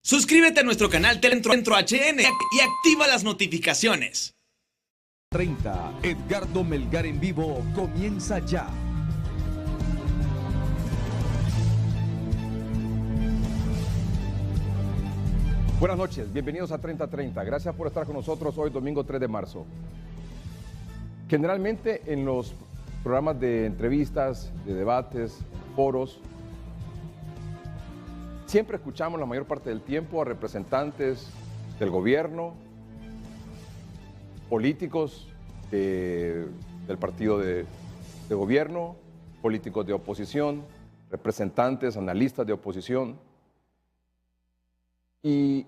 Suscríbete a nuestro canal Telentroentro HN y activa las notificaciones. 30. Edgardo Melgar en vivo comienza ya. Buenas noches, bienvenidos a 3030. Gracias por estar con nosotros hoy, domingo 3 de marzo. Generalmente en los programas de entrevistas, de debates, foros, siempre escuchamos la mayor parte del tiempo a representantes del gobierno, políticos del partido de gobierno, políticos de oposición, representantes, analistas de oposición. Y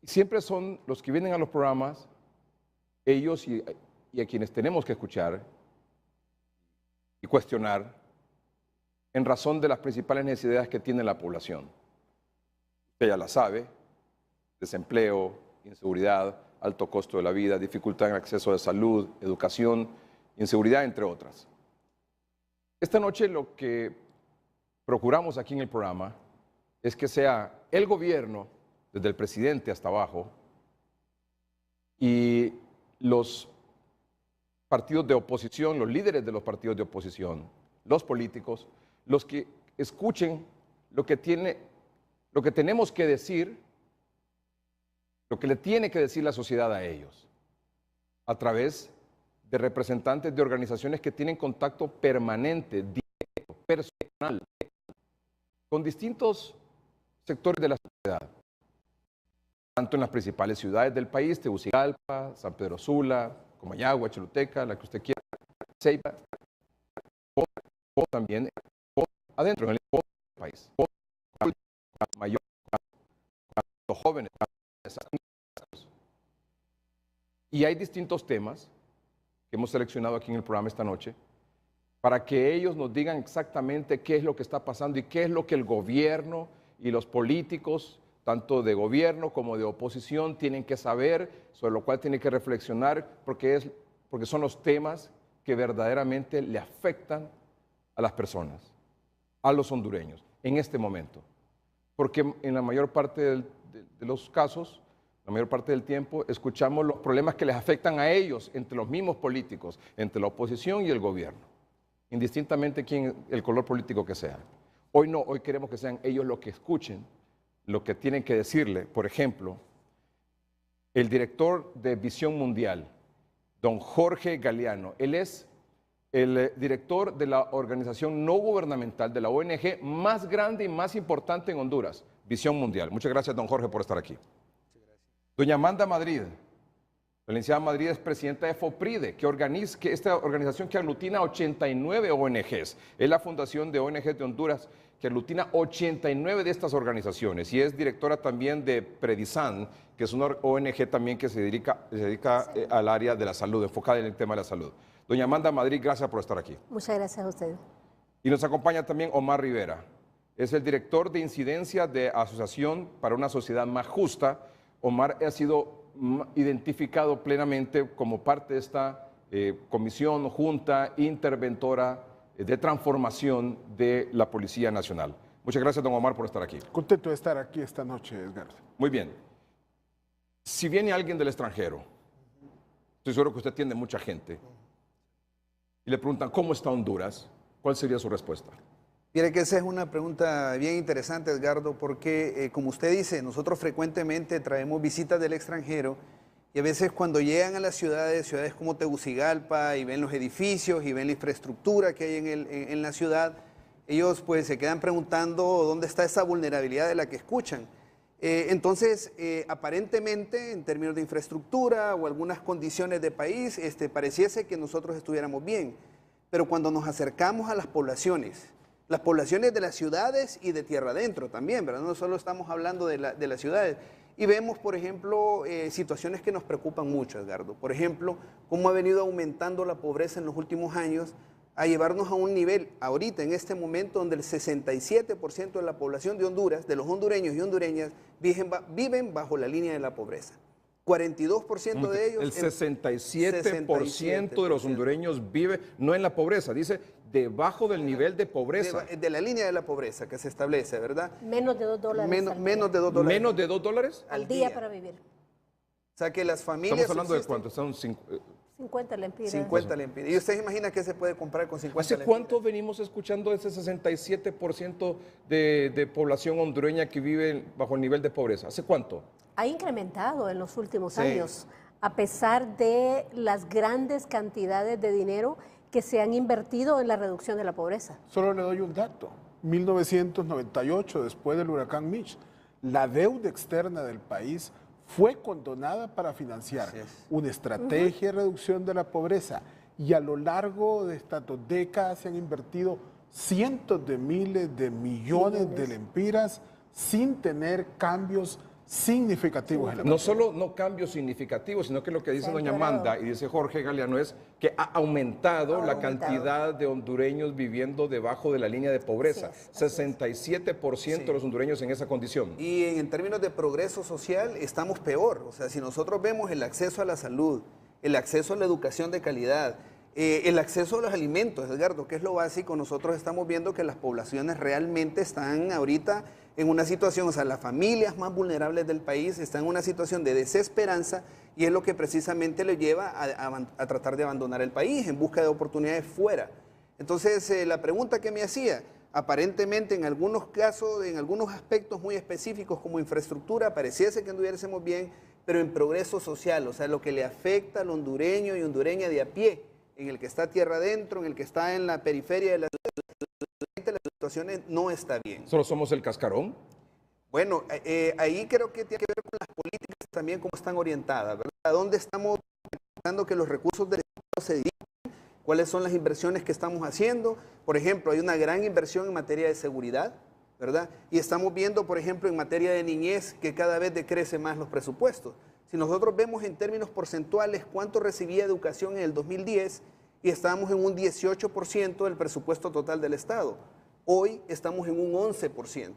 siempre son los que vienen a los programas, ellos y a quienes tenemos que escuchar y cuestionar en razón de las principales necesidades que tiene la población. Usted ya la sabe: desempleo, inseguridad, alto costo de la vida, dificultad en acceso de salud, educación, inseguridad, entre otras. Esta noche lo que procuramos aquí en el programa es que sea el gobierno, desde el presidente hasta abajo, y los partidos de oposición, los líderes de los partidos de oposición, los políticos, los que escuchen lo que tenemos que decir, lo que le tiene que decir la sociedad a ellos, a través de representantes de organizaciones que tienen contacto permanente, directo, personal, con distintos sectores de la sociedad, tanto en las principales ciudades del país, Tegucigalpa, San Pedro Sula, Comayagua, Choluteca, la que usted quiera, Ceiba, o también adentro, en el país, mayor, los jóvenes. Y hay distintos temas que hemos seleccionado aquí en el programa esta noche para que ellos nos digan exactamente qué es lo que está pasando y qué es lo que el gobierno y los políticos, tanto de gobierno como de oposición, tienen que saber, sobre lo cual tienen que reflexionar, porque son los temas que verdaderamente le afectan a las personas, a los hondureños, en este momento. Porque en la mayor parte de los casos, la mayor parte del tiempo, escuchamos los problemas que les afectan a ellos, entre los mismos políticos, entre la oposición y el gobierno, indistintamente el color político que sea. Hoy no, hoy queremos que sean ellos los que escuchen lo que tienen que decirle. Por ejemplo, el director de Visión Mundial, don Jorge Galeano. Él es el director de la organización no gubernamental, de la ONG más grande y más importante en Honduras, Visión Mundial. Muchas gracias, don Jorge, por estar aquí. Doña Amanda Madrid, la licenciada Madrid es presidenta de FOPRIDE, que esta organización que aglutina 89 ONGs. Es la fundación de ONGs de Honduras que aglutina 89 de estas organizaciones, y es directora también de Predisan, que es una ONG también que se dedica al área de la salud, enfocada en el tema de la salud. Doña Amanda Madrid, gracias por estar aquí. Muchas gracias a usted. Y nos acompaña también Omar Rivera, es el director de incidencia de Asociación para una Sociedad Más Justa. Omar ha sido identificado plenamente como parte de esta comisión, junta, interventora de transformación de la Policía Nacional. Muchas gracias, don Omar, por estar aquí. Contento de estar aquí esta noche, Edgardo. Muy bien. Si viene alguien del extranjero, estoy seguro que usted atiende mucha gente, y le preguntan, ¿cómo está Honduras? ¿Cuál sería su respuesta? Mire que esa es una pregunta bien interesante, Edgardo, porque como usted dice, nosotros frecuentemente traemos visitas del extranjero, y a veces cuando llegan a las ciudades como Tegucigalpa, y ven los edificios y ven la infraestructura que hay en la ciudad, ellos pues se quedan preguntando dónde está esa vulnerabilidad de la que escuchan. Entonces, aparentemente, en términos de infraestructura o algunas condiciones de país, pareciese que nosotros estuviéramos bien. Pero cuando nos acercamos a las poblaciones de las ciudades y de tierra adentro también, ¿verdad? No solo estamos hablando de las ciudades. Y vemos, por ejemplo, situaciones que nos preocupan mucho, Edgardo. Por ejemplo, cómo ha venido aumentando la pobreza en los últimos años, a llevarnos a un nivel, ahorita, en este momento, donde el 67% de la población de Honduras, de los hondureños y hondureñas, viven bajo la línea de la pobreza. 42% de ellos. El 67% de los hondureños vive no en la pobreza, dice debajo del nivel de pobreza. De la línea de la pobreza que se establece, ¿verdad? Menos de $2 Menos de $2. ¿Menos de $2? al día para vivir. O sea que las familias... Estamos hablando de cuánto, son 50 lempiras. 50 lempiras. ¿Y usted imagina qué se puede comprar con 50 ¿Hace lempiras? cuánto venimos escuchando ese 67% de población hondureña que vive bajo el nivel de pobreza? ¿Hace cuánto? Ha incrementado en los últimos Sí. años, a pesar de las grandes cantidades de dinero que se han invertido en la reducción de la pobreza. Solo le doy un dato. 1998, después del huracán Mitch, la deuda externa del país fue condonada para financiar Así es. una estrategia de reducción de la pobreza, y a lo largo de estas 2 décadas se han invertido cientos de miles de millones de lempiras sin tener cambios significativos en la No solo no cambios significativos, sino que lo que dice Se ha doña empeorado. Amanda y dice Jorge Galeano es que ha aumentado Ha la aumentado. cantidad de hondureños viviendo debajo de la línea de pobreza. Así es, así es. 67% de los hondureños en esa condición. Y en términos de progreso social estamos peor. O sea, si nosotros vemos el acceso a la salud, el acceso a la educación de calidad, el acceso a los alimentos, Edgardo, que es lo básico, nosotros estamos viendo que las poblaciones realmente están ahorita en una situación, o sea, las familias más vulnerables del país están en una situación de desesperanza, y es lo que precisamente le lleva a tratar de abandonar el país en busca de oportunidades fuera. Entonces, la pregunta que me hacía, aparentemente en algunos casos, en algunos aspectos muy específicos como infraestructura, pareciese que anduviésemos bien, pero en progreso social, o sea, lo que le afecta al hondureño y hondureña de a pie, en el que está tierra adentro, en el que está en la periferia de la situaciones no está bien. ¿Solo somos el cascarón? Bueno, ahí creo que tiene que ver con las políticas también, cómo están orientadas, ¿verdad? ¿A dónde estamos buscando que los recursos del Estado se dirijan? ¿Cuáles son las inversiones que estamos haciendo? Por ejemplo, hay una gran inversión en materia de seguridad, ¿verdad? Y estamos viendo, por ejemplo, en materia de niñez, que cada vez decrece más los presupuestos. Si nosotros vemos en términos porcentuales cuánto recibía educación en el 2010, y estábamos en un 18% del presupuesto total del Estado. Hoy estamos en un 11%.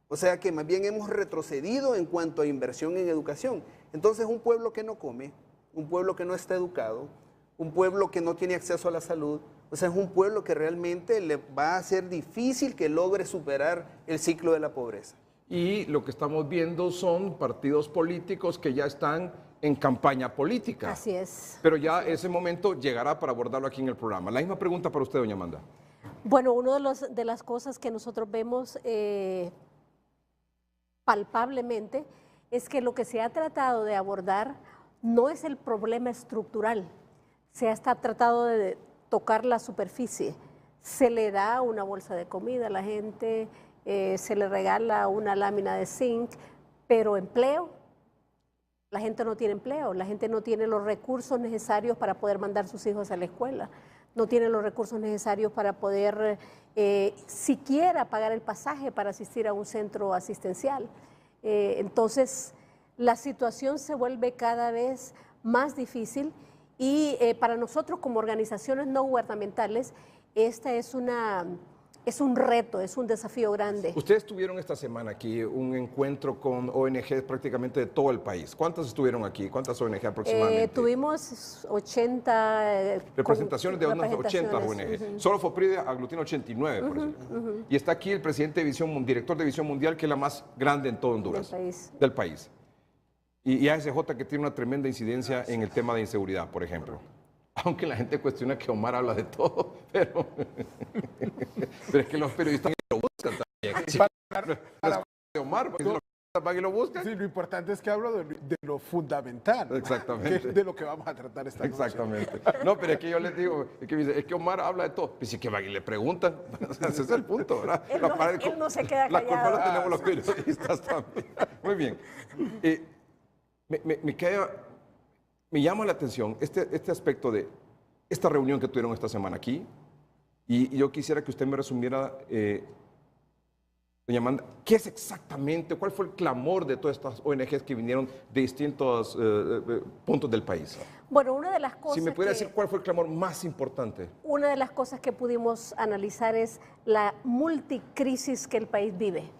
O sea que más bien hemos retrocedido en cuanto a inversión en educación. Entonces, un pueblo que no come, un pueblo que no está educado, un pueblo que no tiene acceso a la salud, o sea, es un pueblo que realmente le va a ser difícil que logre superar el ciclo de la pobreza. Y lo que estamos viendo son partidos políticos que ya están en campaña política. Así es. Pero ya ese momento llegará para abordarlo aquí en el programa. La misma pregunta para usted, doña Amanda. Bueno, una de las cosas que nosotros vemos palpablemente es que lo que se ha tratado de abordar no es el problema estructural, se ha tratado de tocar la superficie. Se le da una bolsa de comida a la gente, se le regala una lámina de zinc, pero empleo, la gente no tiene empleo, la gente no tiene los recursos necesarios para poder mandar sus hijos a la escuela, no tiene los recursos necesarios para poder siquiera pagar el pasaje para asistir a un centro asistencial. Entonces, la situación se vuelve cada vez más difícil y para nosotros como organizaciones no gubernamentales, esta es un reto, es un desafío grande. Ustedes tuvieron esta semana aquí un encuentro con ONGs prácticamente de todo el país. ¿Cuántas estuvieron aquí? ¿Cuántas ONG aproximadamente? Tuvimos 80... representaciones de unas 80 ONGs. Uh-huh. Solo FOPRIDE aglutina 89, por ejemplo. Y está aquí el presidente de director de Visión Mundial, que es la más grande en todo Honduras. Del país. Y ASJ, que tiene una tremenda incidencia en el tema de inseguridad, por ejemplo. Aunque la gente cuestiona que Omar habla de todo, pero es que los periodistas lo buscan también. Sí, de Omar, porque si los periodistas van y lo buscan. Sí, lo importante es que hablo de lo fundamental. Exactamente. Que es de lo que vamos a tratar esta noche. Exactamente. No, pero es que yo les digo, es que Omar habla de todo. Pues sí que van y le preguntan. Ese es el punto, ¿verdad? Él no se queda La culpa callado. la tenemos los periodistas también. Muy bien. Me llama la atención este aspecto de esta reunión que tuvieron esta semana aquí, y yo quisiera que usted me resumiera, doña Amanda, ¿qué es exactamente, cuál fue el clamor de todas estas ONGs que vinieron de distintos puntos del país? Bueno, una de las cosas Si me pudiera decir cuál fue el clamor más importante. Una de las cosas que pudimos analizar es la multicrisis que el país vive.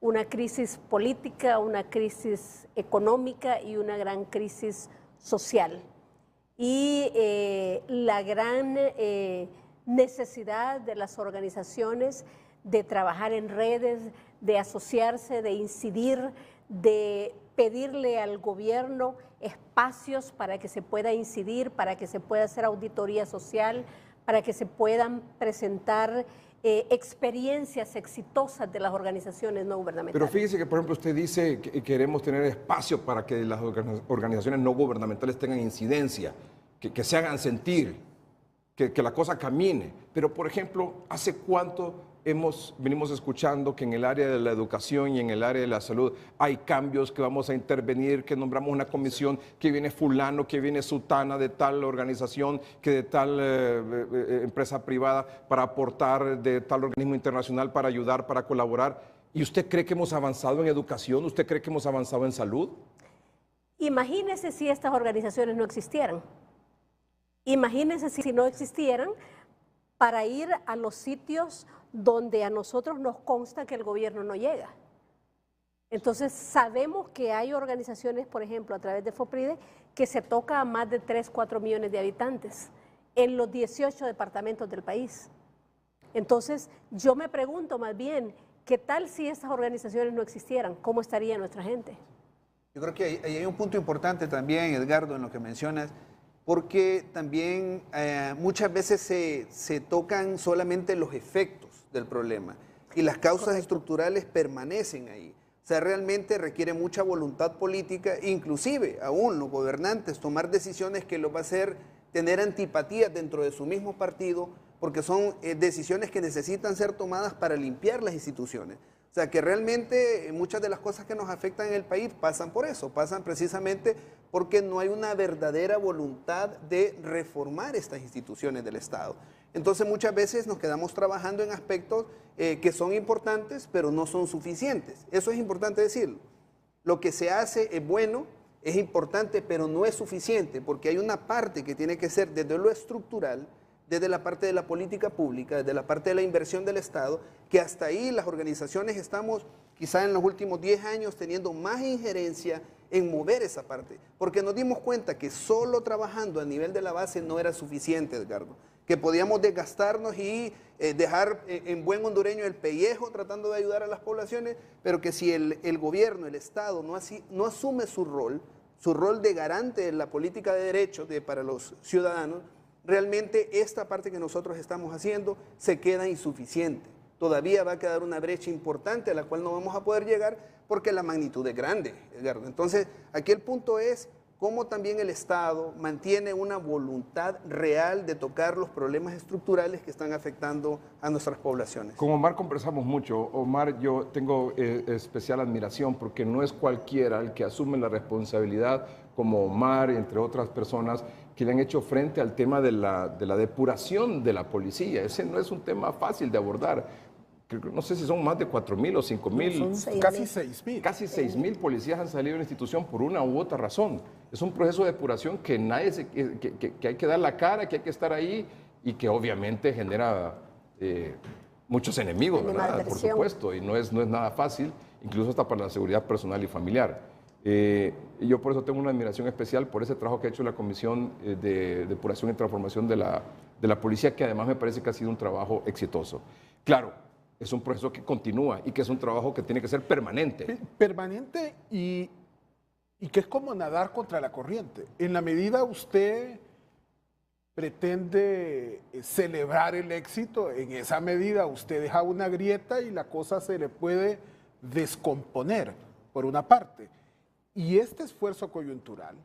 una crisis política, una crisis económica y una gran crisis social. Y la gran necesidad de las organizaciones de trabajar en redes, de asociarse, de incidir, de pedirle al gobierno espacios para que se pueda incidir, para que se pueda hacer auditoría social, para que se puedan presentar experiencias exitosas de las organizaciones no gubernamentales. Pero fíjese que, por ejemplo, usted dice que queremos tener espacio para que las organizaciones no gubernamentales tengan incidencia, que se hagan sentir, que la cosa camine. Pero, por ejemplo, ¿hace cuánto venimos escuchando que en el área de la educación y en el área de la salud hay cambios, que vamos a intervenir, que nombramos una comisión, que viene fulano, que viene sutana de tal organización, que de tal empresa privada para aportar, de tal organismo internacional para ayudar, para colaborar? ¿Y usted cree que hemos avanzado en educación? ¿Usted cree que hemos avanzado en salud? Imagínese si estas organizaciones no existieran. Imagínense si no existieran, para ir a los sitios donde a nosotros nos consta que el gobierno no llega. Entonces sabemos que hay organizaciones, por ejemplo, a través de FOPRIDE, que se toca a más de 3, 4 millones de habitantes en los 18 departamentos del país. Entonces yo me pregunto más bien, ¿qué tal si estas organizaciones no existieran? ¿Cómo estaría nuestra gente? Yo creo que ahí hay un punto importante también, Edgardo, en lo que mencionas, porque también muchas veces se tocan solamente los efectos del problema y las causas estructurales permanecen ahí. O sea, realmente requiere mucha voluntad política, inclusive aún los gobernantes tomar decisiones que los va a hacer tener antipatías dentro de su mismo partido, porque son decisiones que necesitan ser tomadas para limpiar las instituciones. O sea, que realmente muchas de las cosas que nos afectan en el país pasan por eso, pasan precisamente porque no hay una verdadera voluntad de reformar estas instituciones del Estado. Entonces muchas veces nos quedamos trabajando en aspectos que son importantes, pero no son suficientes. Eso es importante decirlo. Lo que se hace es bueno, es importante, pero no es suficiente, porque hay una parte que tiene que ser desde lo estructural, desde la parte de la política pública, desde la parte de la inversión del Estado, que hasta ahí las organizaciones estamos, quizá en los últimos 10 años, teniendo más injerencia en mover esa parte, porque nos dimos cuenta que solo trabajando a nivel de la base no era suficiente, Edgardo, que podíamos desgastarnos y dejar en buen hondureño el pellejo tratando de ayudar a las poblaciones, pero que si el gobierno, el Estado no asume su rol de garante de la política de derechos para los ciudadanos, realmente esta parte que nosotros estamos haciendo se queda insuficiente. Todavía va a quedar una brecha importante a la cual no vamos a poder llegar porque la magnitud es grande, Edgardo. Entonces, aquí el punto es cómo también el Estado mantiene una voluntad real de tocar los problemas estructurales que están afectando a nuestras poblaciones. Con Omar conversamos mucho. Omar, yo tengo especial admiración porque no es cualquiera el que asume la responsabilidad, como Omar, entre otras personas, que le han hecho frente al tema de la depuración de la policía. Ese no es un tema fácil de abordar. No sé si son más de 4,000 o 5,000. Son casi 6,000. Casi 6,000 policías han salido de la institución por una u otra razón. Es un proceso de depuración que que hay que dar la cara, que hay que estar ahí y que obviamente genera muchos enemigos, ¿verdad? Por supuesto, y no es nada fácil, incluso hasta para la seguridad personal y familiar. Y yo por eso tengo una admiración especial por ese trabajo que ha hecho la Comisión de Depuración y Transformación de la Policía, que además me parece que ha sido un trabajo exitoso. Claro, es un proceso que continúa y que es un trabajo que tiene que ser permanente. Permanente y que es como nadar contra la corriente. En la medida usted pretende celebrar el éxito, en esa medida usted deja una grieta y la cosa se le puede descomponer, por una parte. Y este esfuerzo coyuntural,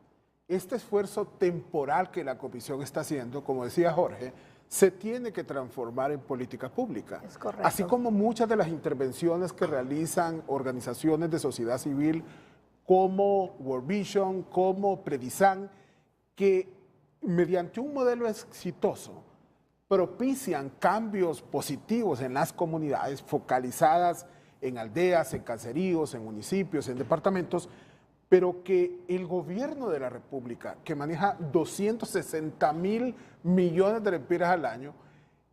este esfuerzo temporal que la Comisión está haciendo, como decía Jorge, se tiene que transformar en política pública. Es correcto. Así como muchas de las intervenciones que realizan organizaciones de sociedad civil como World Vision, como Predisan, que mediante un modelo exitoso propician cambios positivos en las comunidades focalizadas en aldeas, en caseríos, en municipios, en departamentos, pero que el gobierno de la República, que maneja 260,000 millones de lempiras al año,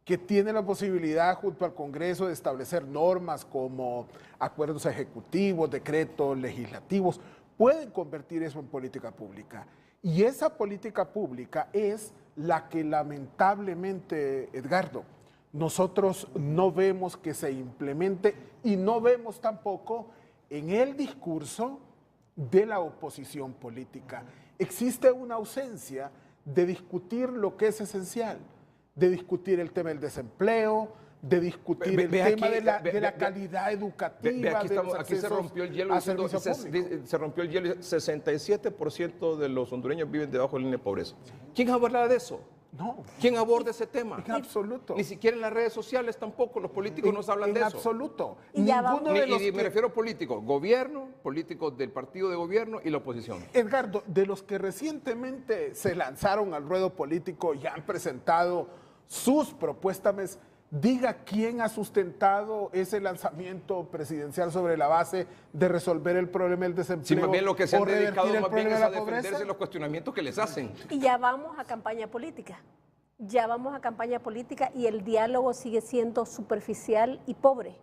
que tiene la posibilidad junto al Congreso de establecer normas como acuerdos ejecutivos, decretos legislativos, pueden convertir eso en política pública. Y esa política pública es la que lamentablemente, Edgardo, nosotros no vemos que se implemente y no vemos tampoco en el discurso de la oposición política. Existe una ausencia de discutir lo que es esencial, de discutir el tema del desempleo, de discutir el tema de la calidad educativa. Aquí se rompió el hielo, se rompió el hielo, 67% de los hondureños viven debajo de la línea de pobreza. ¿Quién habla de eso? No. ¿Quién aborda ese tema? En absoluto. Ni siquiera en las redes sociales tampoco, los políticos nos hablan de eso. En absoluto. Y Me refiero a políticos, gobierno, políticos del partido de gobierno y la oposición. Edgardo, de los que recientemente se lanzaron al ruedo político y han presentado sus propuestas, diga quién ha sustentado ese lanzamiento presidencial sobre la base de resolver el problema del desempleo. Sí, más bien lo que se han dedicado más bien es a defenderse defenderse de los cuestionamientos que les hacen. Y ya vamos a campaña política. Ya vamos a campaña política y el diálogo sigue siendo superficial y pobre.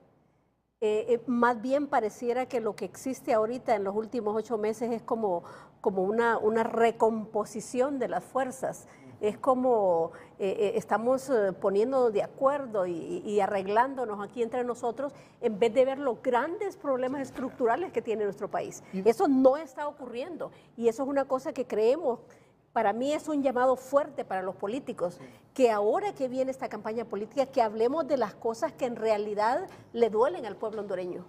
Más bien pareciera que lo que existe ahorita en los últimos 8 meses es como una recomposición de las fuerzas. Es como estamos poniéndonos de acuerdo y arreglándonos aquí entre nosotros en vez de ver los grandes problemas estructurales que tiene nuestro país. Eso no está ocurriendo y eso es una cosa que creemos. Para mí es un llamado fuerte para los políticos, que ahora que viene esta campaña política, que hablemos de las cosas que en realidad le duelen al pueblo hondureño.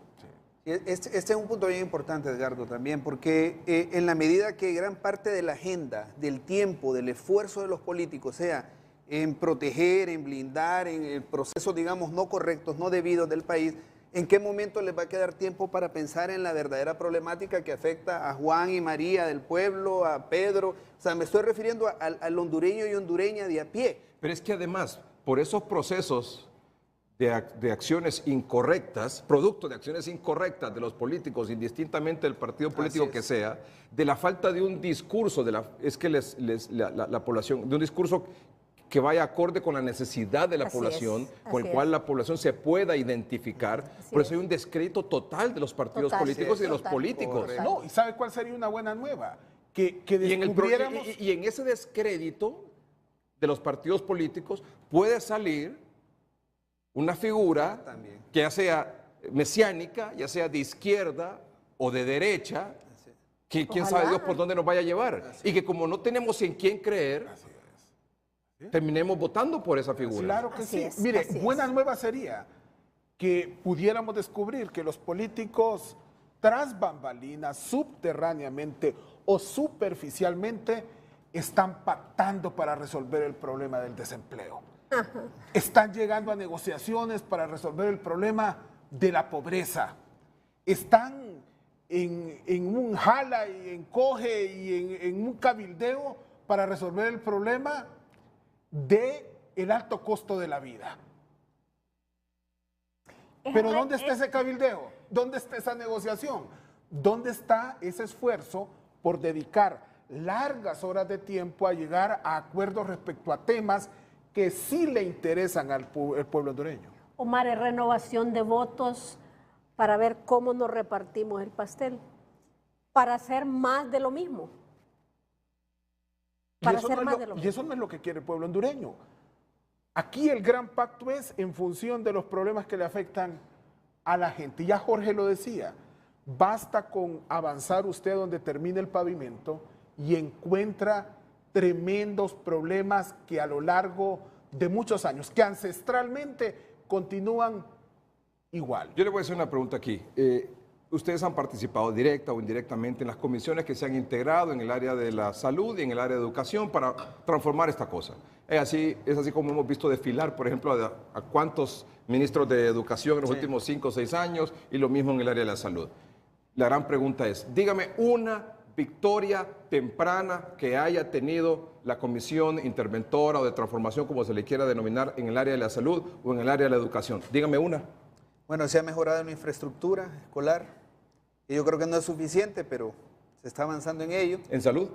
Este es un punto bien importante, Edgardo, también, porque en la medida que gran parte de la agenda, del tiempo, del esfuerzo de los políticos sea en proteger, en blindar, en el proceso, digamos, no correctos, no debidos del país, ¿en qué momento les va a quedar tiempo para pensar en la verdadera problemática que afecta a Juan y María del pueblo, a Pedro? O sea, me estoy refiriendo al hondureño y hondureña de a pie. Pero es que además, por esos procesos de acciones incorrectas, producto de acciones incorrectas de los políticos, indistintamente del partido político que sea, de la falta de un discurso, la población, de un discurso que vaya acorde con la necesidad de la población, con el cual la población se pueda identificar. Por eso hay un descrédito total de los partidos políticos y de los políticos. No, ¿y sabe cuál sería una buena nueva? Que descubriéramos... Y en ese descrédito de los partidos políticos puede salir una figura que ya sea mesiánica, ya sea de izquierda o de derecha, que quién sabe Dios por dónde nos vaya a llevar. Y que como no tenemos en quién creer, terminemos votando por esa figura. Claro que sí. Mire, buena nueva sería que pudiéramos descubrir que los políticos tras bambalinas, subterráneamente o superficialmente, están pactando para resolver el problema del desempleo. Están llegando a negociaciones para resolver el problema de la pobreza. Están en un jala y encoge y en un cabildeo para resolver el problema del alto costo de la vida. Pero ¿dónde está ese cabildeo? ¿Dónde está esa negociación? ¿Dónde está ese esfuerzo por dedicar largas horas de tiempo a llegar a acuerdos respecto a temas que sí le interesan al pueblo hondureño? Omar, es renovación de votos para ver cómo nos repartimos el pastel, para hacer más de lo mismo. Y eso no es lo que quiere el pueblo hondureño. Aquí el gran pacto es en función de los problemas que le afectan a la gente. Ya Jorge lo decía, basta con avanzar usted donde termine el pavimento y encuentra tremendos problemas que a lo largo de muchos años, que ancestralmente continúan igual. Yo le voy a hacer una pregunta aquí. Ustedes han participado directa o indirectamente en las comisiones que se han integrado en el área de la salud y en el área de educación para transformar esta cosa. Es así como hemos visto desfilar, por ejemplo, a cuántos ministros de educación en los últimos 5 o 6 años y lo mismo en el área de la salud. La gran pregunta es, dígame una victoria temprana que haya tenido la comisión interventora o de transformación, como se le quiera denominar, en el área de la salud o en el área de la educación. Dígame una. Bueno, se ha mejorado la infraestructura escolar, y yo creo que no es suficiente, pero se está avanzando en ello. ¿En salud?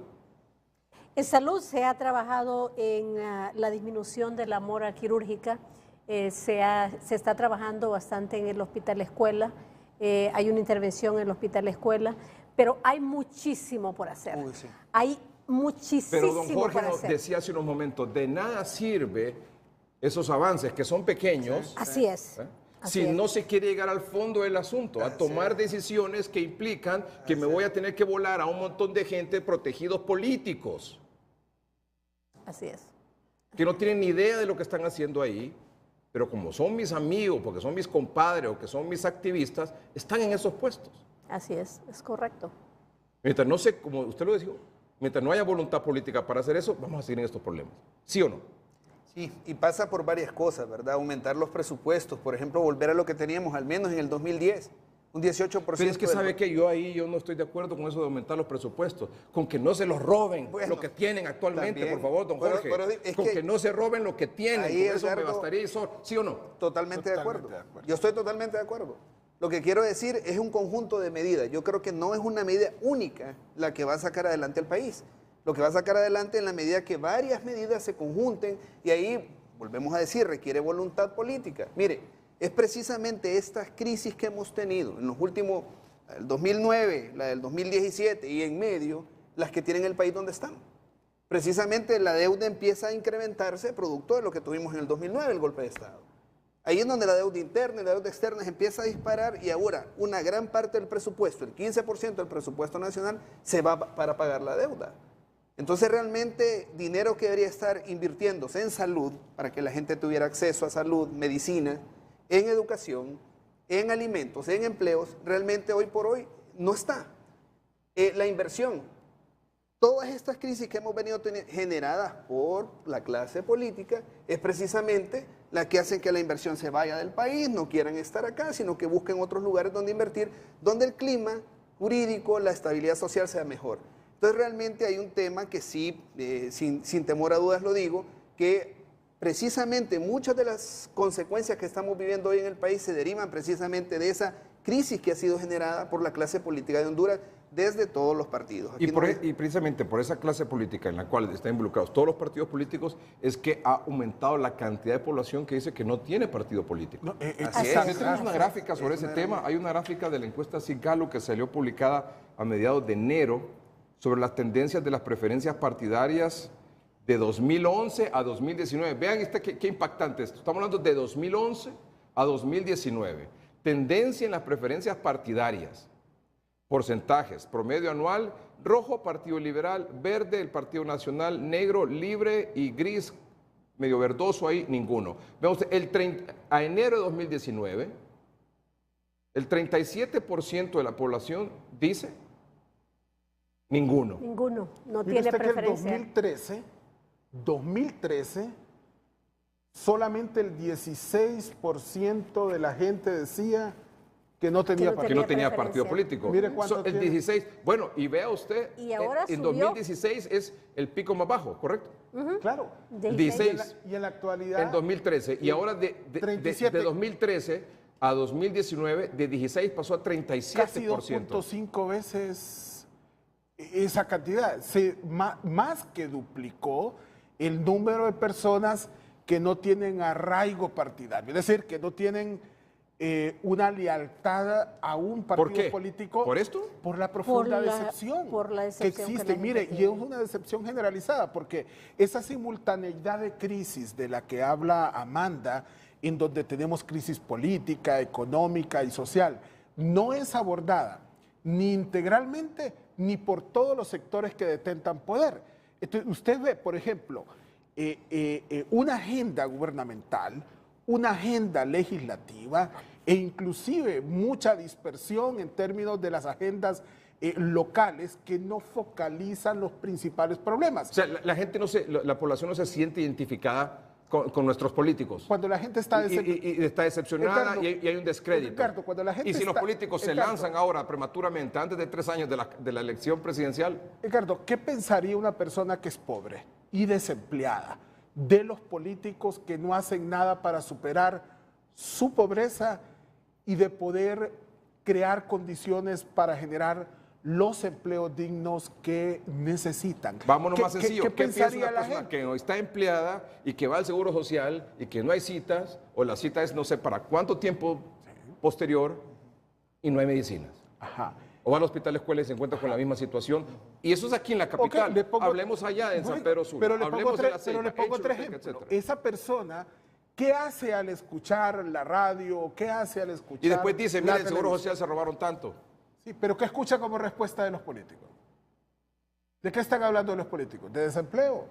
En salud se ha trabajado en la disminución de la mora quirúrgica, se está trabajando bastante en el Hospital Escuela, hay una intervención en el Hospital Escuela, pero hay muchísimo por hacer. Uy, sí. Hay muchísimo Pero don Jorge por nos hacer. decía hace unos momentos, de nada sirve esos avances que son pequeños. Así es. Así Si es. no se quiere llegar al fondo del asunto, a tomar decisiones que implican que me voy a tener que volar a un montón de gente protegidos políticos, Así es. que no tienen ni idea de lo que están haciendo ahí, pero como son mis amigos, porque son mis compadres o que son mis activistas, están en esos puestos. Así es correcto. Mientras no se, como usted lo dijo, mientras no haya voluntad política para hacer eso, vamos a seguir en estos problemas. ¿Sí o no? Sí, y pasa por varias cosas, ¿verdad? Aumentar los presupuestos, por ejemplo, volver a lo que teníamos al menos en el 2010, un 18%. Pero es que sabe que yo no estoy de acuerdo con eso de aumentar los presupuestos, con que no se los roben lo que tienen actualmente, también. por favor, don Pero- Jorge, pero es con que no se roben lo que tienen, ahí, con eso me Edgardo, bastaría eso, ¿sí o no? Totalmente de acuerdo. de acuerdo. Yo estoy totalmente de acuerdo. Lo que quiero decir es un conjunto de medidas. Yo creo que no es una medida única la que va a sacar adelante el país. Lo que va a sacar adelante en la medida que varias medidas se conjunten y ahí, volvemos a decir, requiere voluntad política. Mire, es precisamente estas crisis que hemos tenido en los últimos, el 2009, la del 2017 y en medio, las que tienen el país donde estamos. Precisamente la deuda empieza a incrementarse producto de lo que tuvimos en el 2009, el golpe de Estado. Ahí es donde la deuda interna y la deuda externa se empieza a disparar y ahora una gran parte del presupuesto, el 15% del presupuesto nacional, se va para pagar la deuda. Entonces realmente dinero que debería estar invirtiéndose en salud, para que la gente tuviera acceso a salud, medicina, en educación, en alimentos, en empleos, realmente hoy por hoy no está. La inversión, todas estas crisis que hemos venido generadas por la clase política, es precisamente la que hacen que la inversión se vaya del país, no quieran estar acá, sino que busquen otros lugares donde invertir, donde el clima jurídico, la estabilidad social sea mejor. Entonces realmente hay un tema que sí, sin temor a dudas lo digo, que precisamente muchas de las consecuencias que estamos viviendo hoy en el país se derivan precisamente de esa crisis que ha sido generada por la clase política de Honduras desde todos los partidos. Aquí Y precisamente por esa clase política en la cual están involucrados todos los partidos políticos es que ha aumentado la cantidad de población que dice que no tiene partido político. No, Así Sí, es. tenemos una gráfica sobre ese tema. Hay una gráfica de la encuesta Cigalo que salió publicada a mediados de enero sobre las tendencias de las preferencias partidarias de 2011 a 2019. Vean qué impactante esto. Estamos hablando de 2011 a 2019. Tendencia en las preferencias partidarias. Porcentajes, promedio anual, rojo, Partido Liberal, verde, el Partido Nacional, negro, libre y gris, medio verdoso ahí, ninguno. Vean usted, a enero de 2019, el 37% de la población dice ninguno. Ninguno, no Mire tiene usted que preferencia. en 2013, solamente el 16% de la gente decía que no tenía no Que partido. no tenía preferencia. partido político. Mire cuánto El tiene. 16, bueno, y vea usted, Y ahora en subió. 2016 es el pico más bajo, ¿correcto? Claro. El 16. 16. Y en la actualidad, En 2013. Y ahora de 37. 2013 a 2019, de 16 pasó a 37%. casi 2.5 veces esa cantidad. Más que duplicó el número de personas que no tienen arraigo partidario, es decir, que no tienen una lealtad a un partido ¿Por qué? político. ¿Por esto? Por la profunda Por la- decepción, por la que decepción que existe. la Mire, gente y es tiene. una decepción generalizada, porque esa simultaneidad de crisis de la que habla Amanda, en donde tenemos crisis política, económica y social, no es abordada ni integralmente ni por todos los sectores que detentan poder. Entonces, usted ve, por ejemplo, una agenda gubernamental, una agenda legislativa e inclusive mucha dispersión en términos de las agendas locales que no focalizan los principales problemas. O sea, la gente la población no se siente identificada con nuestros políticos. Cuando la gente está Y está decepcionada Edgardo, y hay un descrédito. Edgardo, cuando la gente y si los está- políticos se Edgardo. lanzan ahora prematuramente, antes de 3 años de la elección presidencial, Ricardo, ¿qué pensaría una persona que es pobre y desempleada de los políticos que no hacen nada para superar su pobreza y de poder crear condiciones para generar los empleos dignos que necesitan. Vámonos más sencillo. ¿Qué piensa pensaría una la persona gente? que está empleada y que va al Seguro Social y que no hay citas, o la cita es no sé para cuánto tiempo posterior y no hay medicinas? Ajá. O va al hospital escuela y se encuentra con la misma situación. Y eso es aquí en la capital. Ok, le pongo- Hablemos allá en San Bueno, Pedro Sula. Pero le pongo Hablemos de la pero le Ceiba, pongo en otro Choluteca, ejemplo. etcétera. Esa persona, ¿qué hace al escuchar la radio? ¿Qué hace al escuchar Y después dice, la mira, el Seguro televisión? Social se robaron tanto. Sí, pero ¿qué escucha como respuesta de los políticos? ¿De qué están hablando los políticos? ¿De desempleo?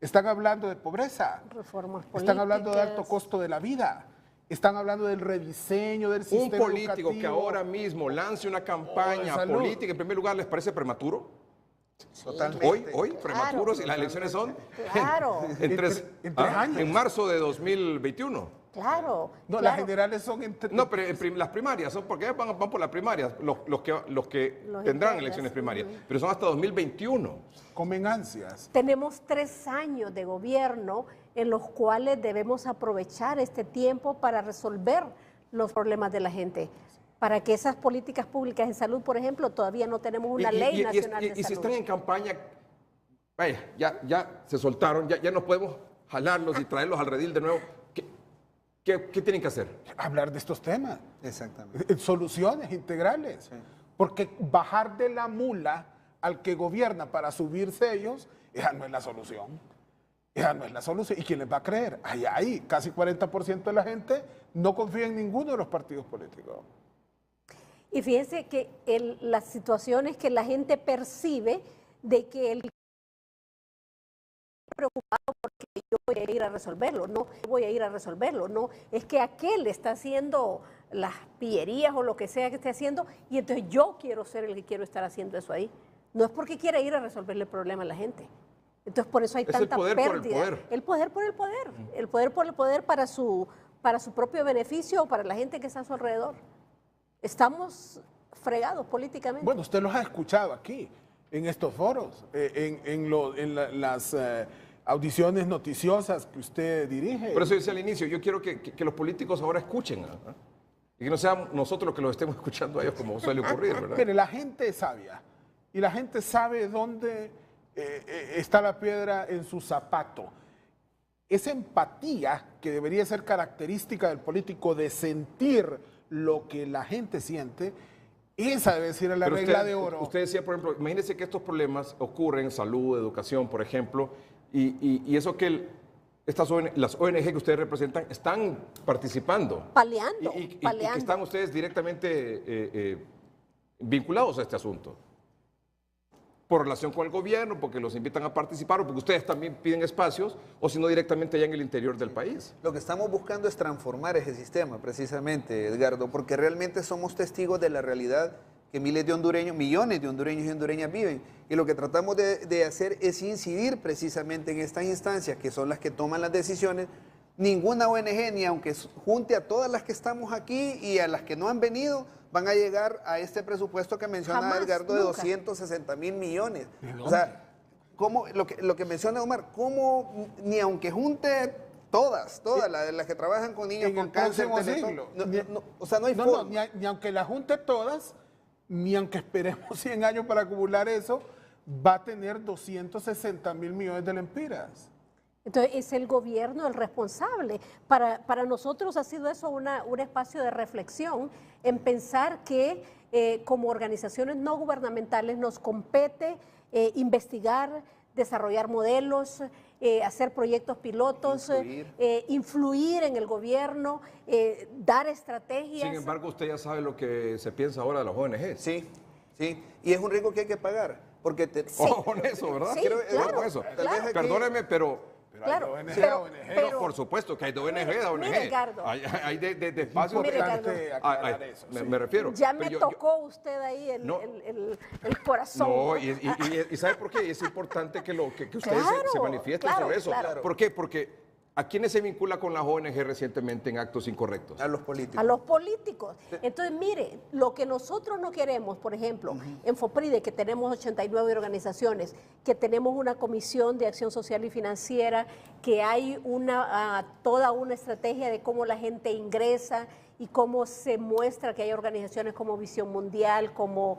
¿Están hablando de pobreza? Reformas políticas. ¿Están hablando de alto costo de la vida? ¿Están hablando del rediseño del Un sistema político educativo? que ahora mismo lance una campaña salud. política, en primer lugar, ¿les parece prematuro? Totalmente. Hoy, prematuro, si las elecciones son Claro, en En 3 años. en marzo de 2021. claro. No, claro. las generales son No, pero las primarias, son porque van por las primarias, los que Los tendrán internas, elecciones primarias, pero son hasta 2021. comen ansias. Tenemos 3 años de gobierno en los cuales debemos aprovechar este tiempo para resolver los problemas de la gente. Para que esas políticas públicas en salud, por ejemplo, todavía no tenemos una ley nacional de y si salud. están en campaña, vaya, ya se soltaron, ya no podemos jalarlos y traerlos al redil de nuevo. ¿Qué tienen que hacer? Hablar de estos temas. Exactamente. Soluciones integrales. Porque bajar de la mula al que gobierna para subirse ellos, esa no es la solución. Esa no es la solución. ¿Y quién les va a creer? Ahí, casi 40% de la gente no confía en ninguno de los partidos políticos. Y fíjense que las situaciones que la gente percibe de que el preocupado porque yo voy a ir a resolverlo, no voy a ir a resolverlo, no, es que aquel está haciendo las pillerías o lo que sea que esté haciendo y entonces yo quiero ser el que quiero estar haciendo eso ahí. No es porque quiera ir a resolverle el problema a la gente. Entonces por eso hay Es el tanta poder por el pérdida. poder. El poder por el poder, el poder por el poder para su propio beneficio o para la gente que está a su alrededor. Estamos fregados políticamente. Bueno, usted los ha escuchado aquí, en estos foros, en las audiciones noticiosas que usted dirige. Por eso decía al inicio, yo quiero que los políticos ahora escuchen, ¿ah? Y que no seamos nosotros los que los estemos escuchando a ellos como suele ocurrir, ¿verdad? Mire, la gente es sabia y la gente sabe dónde está la piedra en su zapato. Esa empatía que debería ser característica del político de sentir lo que la gente siente, esa debe ser la Pero regla de oro. Usted decía, por ejemplo, imagínese que estos problemas ocurren en salud, educación, por ejemplo, y eso que las ONG que ustedes representan están participando. Paleando, Y que paleando. están ustedes directamente vinculados a este asunto. Por relación con el gobierno, porque los invitan a participar, o porque ustedes también piden espacios, o si no directamente allá en el interior del país. Lo que estamos buscando es transformar ese sistema, precisamente, Edgardo, porque realmente somos testigos de la realidad que miles de hondureños, millones de hondureños y hondureñas viven. Y lo que tratamos de hacer es incidir precisamente en estas instancias, que son las que toman las decisiones. Ninguna ONG, ni aunque junte a todas las que estamos aquí y a las que no han venido, van a llegar a este presupuesto que menciona Jamás, Edgardo de nunca. 260,000 millones. O sea, ¿cómo, lo que menciona Omar, cómo ni aunque junte todas las que trabajan con niños En con el cáncer, próximo siglo. o sea, no hay No, forma. ni aunque la junte todas, ni aunque esperemos 100 años para acumular eso, va a tener 260,000 millones de lempiras. Entonces es el gobierno el responsable. Para nosotros ha sido eso un espacio de reflexión en pensar que como organizaciones no gubernamentales nos compete investigar, desarrollar modelos, hacer proyectos pilotos, influir en el gobierno, dar estrategias. Sin embargo, usted ya sabe lo que se piensa ahora de los ONGs. Sí, y es un riesgo que hay que pagar. Porque Ojo con eso, ¿verdad? Sí, Quiero claro, con eso. claro. Perdóneme, pero Claro, hay ONG, pero- ONG. pero- por supuesto que hay de ONG a ONG. Mire, Edgardo. Hay de espacios. Mire, Edgardo. Aclarar eso, sí. Me refiero. Ya Pero me tocó usted ahí No. el corazón. No, y ¿sabe por qué? Es importante que ustedes Claro, se manifiesten claro, sobre eso. claro. ¿Por qué? Porque ¿a quiénes se vincula con las ONG recientemente en actos incorrectos? a los políticos. A los políticos. Entonces, mire, lo que nosotros no queremos, por ejemplo, en FOPRIDE, que tenemos 89 organizaciones, que tenemos una comisión de acción social y financiera, que hay toda una estrategia de cómo la gente ingresa y cómo se muestra que hay organizaciones como Visión Mundial, como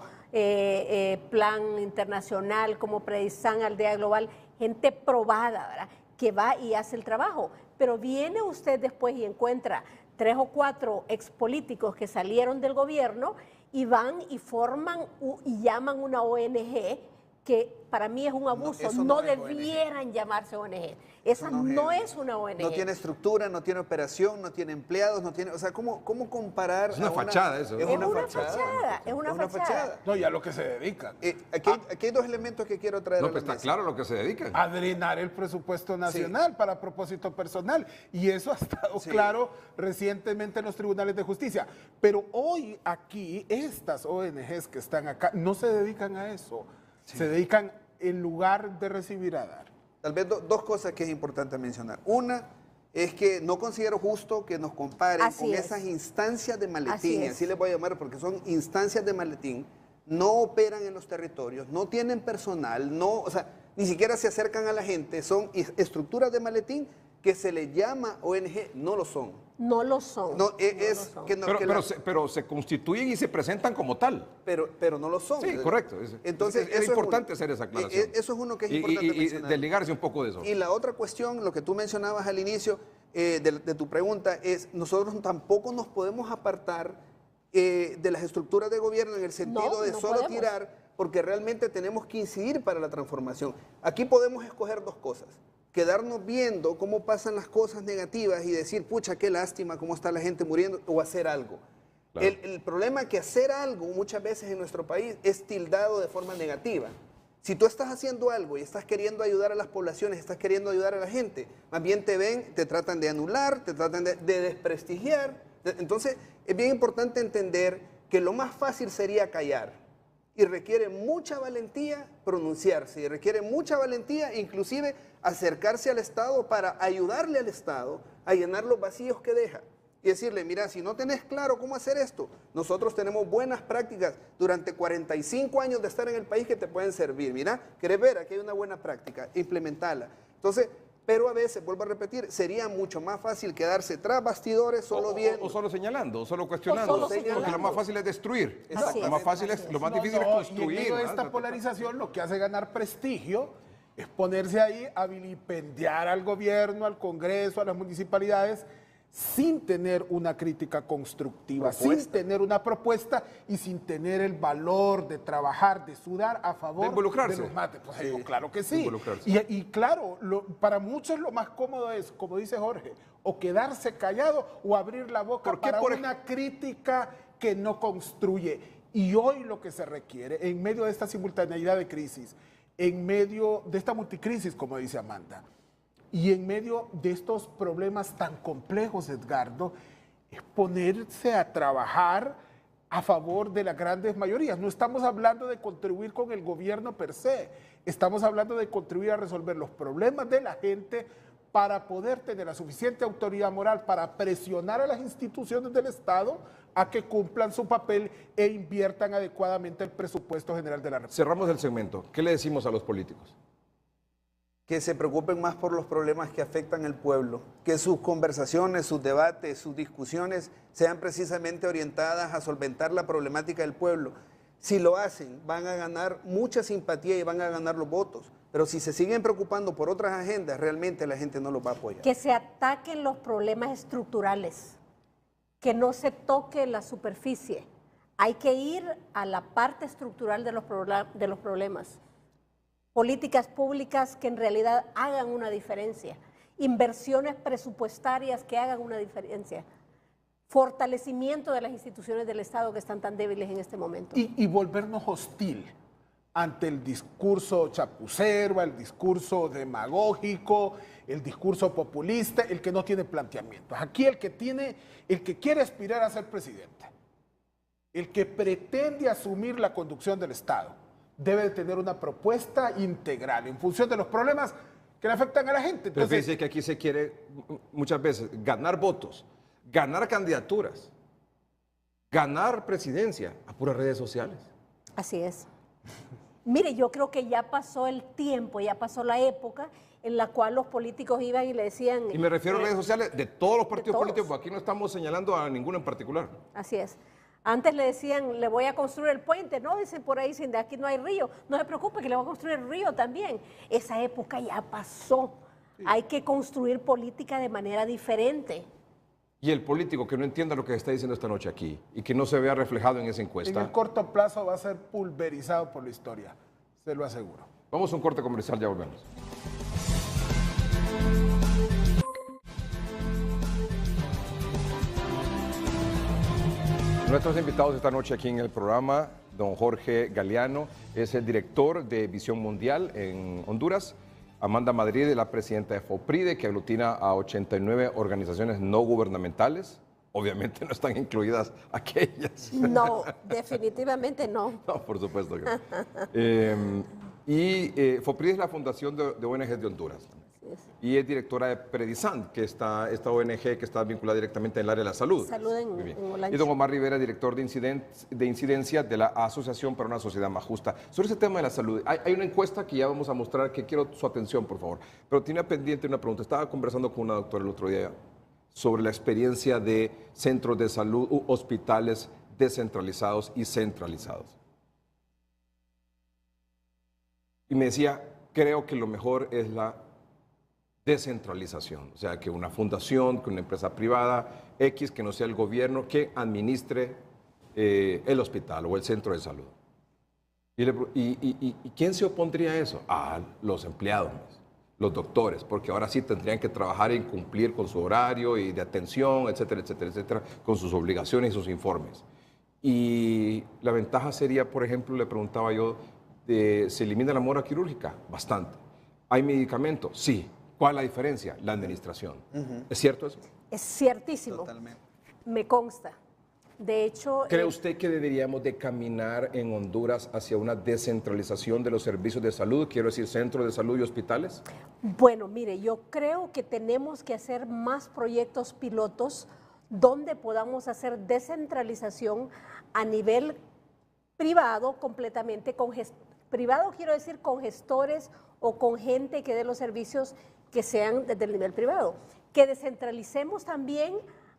Plan Internacional, como Predisan, Aldea Global, gente probada, ¿verdad?, que va y hace el trabajo. Pero viene usted después y encuentra 3 o 4 expolíticos que salieron del gobierno y van y forman y llaman una ONG, que para mí es un abuso. No debieran llamarse ONG. Esa no es una ONG. No tiene estructura, no tiene operación, no tiene empleados, no tiene... O sea, ¿cómo comparar? Es una fachada eso. Es una fachada. No, y a lo que se dedican. Aquí hay 2 elementos que quiero traer No, a la pues está mesa. claro lo que se dedican. A drenar el presupuesto nacional para propósito personal. Y eso ha estado claro recientemente en los tribunales de justicia. Pero hoy aquí, estas ONGs que están acá no se dedican a eso. Se dedican, en lugar de recibir, a dar. Tal vez 2 cosas que es importante mencionar. Una es que no considero justo que nos comparen con esas instancias de maletín, así les voy a llamar porque son instancias de maletín, no operan en los territorios, no tienen personal, o sea, ni siquiera se acercan a la gente, son estructuras de maletín que se les llama ONG, no lo son. No lo son. Pero se constituyen y se presentan como tal. Pero no lo son. Sí, correcto. Entonces, es importante hacer esa aclaración. Eso es uno que es importante mencionar. Y desligarse un poco de eso. Y la otra cuestión, lo que tú mencionabas al inicio de tu pregunta, es nosotros tampoco nos podemos apartar de las estructuras de gobierno en el sentido de solo tirar, porque realmente tenemos que incidir para la transformación. Aquí podemos escoger 2 cosas. Quedarnos viendo cómo pasan las cosas negativas y decir, pucha, qué lástima, cómo está la gente muriendo, o hacer algo. Claro. El problema es que hacer algo muchas veces en nuestro país es tildado de forma negativa. Si tú estás haciendo algo y estás queriendo ayudar a las poblaciones, estás queriendo ayudar a la gente, más bien te ven, te tratan de anular, te tratan de desprestigiar. Entonces, es bien importante entender que lo más fácil sería callar. Y requiere mucha valentía pronunciarse, y requiere mucha valentía inclusive acercarse al Estado para ayudarle al Estado a llenar los vacíos que deja. Y decirle, mira, si no tenés claro cómo hacer esto, nosotros tenemos buenas prácticas durante 45 años de estar en el país que te pueden servir. Mira, ¿querés ver? Aquí hay una buena práctica, implementarla. Entonces, pero a veces, vuelvo a repetir, sería mucho más fácil quedarse tras bastidores solo viendo. O solo señalando, o solo cuestionando. Porque lo más fácil es destruir. Lo más difícil es construir. Y en medio de esta polarización, lo que hace ganar prestigio es ponerse ahí a vilipendiar al gobierno, al Congreso, a las municipalidades, sin tener una crítica constructiva, sin tener una propuesta y sin tener el valor de trabajar, de sudar a favor de involucrarse. De los mates. Pues digo, claro que sí. Y claro, para muchos lo más cómodo es, como dice Jorge, o quedarse callado o abrir la boca para una crítica que no construye. Y hoy lo que se requiere, en medio de esta simultaneidad de crisis, en medio de esta multicrisis, como dice Amanda, y en medio de estos problemas tan complejos, Edgardo, es ponerse a trabajar a favor de las grandes mayorías. No estamos hablando de contribuir con el gobierno per se, estamos hablando de contribuir a resolver los problemas de la gente para poder tener la suficiente autoridad moral para presionar a las instituciones del Estado a que cumplan su papel e inviertan adecuadamente el presupuesto general de la República. Cerramos el segmento. ¿Qué le decimos a los políticos? Que se preocupen más por los problemas que afectan al pueblo, que sus conversaciones, sus debates, sus discusiones sean precisamente orientadas a solventar la problemática del pueblo. Si lo hacen, van a ganar mucha simpatía y van a ganar los votos, pero si se siguen preocupando por otras agendas, realmente la gente no los va a apoyar. Que se ataquen los problemas estructurales, que no se toque la superficie. Hay que ir a la parte estructural de los problemas. Políticas públicas que en realidad hagan una diferencia, inversiones presupuestarias que hagan una diferencia, fortalecimiento de las instituciones del Estado que están tan débiles en este momento. Y volvernos hostil ante el discurso chapucero, el discurso demagógico, el discurso populista, el que no tiene planteamientos. Aquí el que quiere aspirar a ser presidente, el que pretende asumir la conducción del Estado, debe de tener una propuesta integral en función de los problemas que le afectan a la gente. Entonces, pero dice que aquí se quiere muchas veces ganar votos, ganar candidaturas, ganar presidencia a puras redes sociales. Así es. Mire, yo creo que ya pasó el tiempo, ya pasó la época en la cual los políticos iban y le decían... Y me refiero a redes sociales de todos los partidos todos. políticos, porque aquí no estamos señalando a ninguno en particular. Así es. Antes le decían, le voy a construir el puente, no, dicen por ahí, dicen, de aquí no hay río, no se preocupe que le voy a construir el río también. Esa época ya pasó. Hay que construir política de manera diferente. Y el político que no entienda lo que está diciendo esta noche aquí y que no se vea reflejado en esa En encuesta, el corto plazo va a ser pulverizado por la historia, se lo aseguro. vamos a un corte comercial, ya volvemos. Nuestros invitados esta noche aquí en el programa, don Jorge Galeano, es el director de Visión Mundial en Honduras. Amanda Madrid es la presidenta de FOPRIDE, que aglutina a 89 organizaciones no gubernamentales. Obviamente no están incluidas aquellas. No, definitivamente no. No, por supuesto que no. FOPRIDE es la fundación de ONGs de Honduras. Así es. Y es directora de Predisan, que esta ONG que está vinculada directamente en el área de la salud. Salud Muy bien. en Olancho. Y don Omar Rivera, director de incidencia de la Asociación para una Sociedad Más Justa. Sobre ese tema de la salud, hay una encuesta que ya vamos a mostrar, que quiero su atención, por favor. Pero tenía pendiente una pregunta. Estaba conversando con una doctora el otro día sobre la experiencia de centros de salud u hospitales descentralizados y centralizados. Y me decía, creo que lo mejor es la descentralización, o sea, que una fundación, que una empresa privada, X, que no sea el gobierno, que administre el hospital o el centro de salud. ¿Y quién se opondría a eso? Los empleados, los doctores, porque ahora sí tendrían que trabajar y cumplir con su horario y de atención, etcétera, etcétera, etcétera, con sus obligaciones y sus informes. Y la ventaja sería, por ejemplo, le preguntaba yo, ¿se elimina la mora quirúrgica? Bastante. ¿Hay medicamentos? Sí. ¿Cuál es la diferencia? La administración. ¿Es cierto eso? Es ciertísimo. Totalmente. Me consta. De hecho... ¿Cree usted que deberíamos de caminar en Honduras hacia una descentralización de los servicios de salud? Quiero decir, centros de salud y hospitales. Bueno, mire, yo creo que tenemos que hacer más proyectos pilotos donde podamos hacer descentralización a nivel privado completamente. Privado quiero decir con gestores o con gente que dé los servicios que sean desde el nivel privado. Que descentralicemos también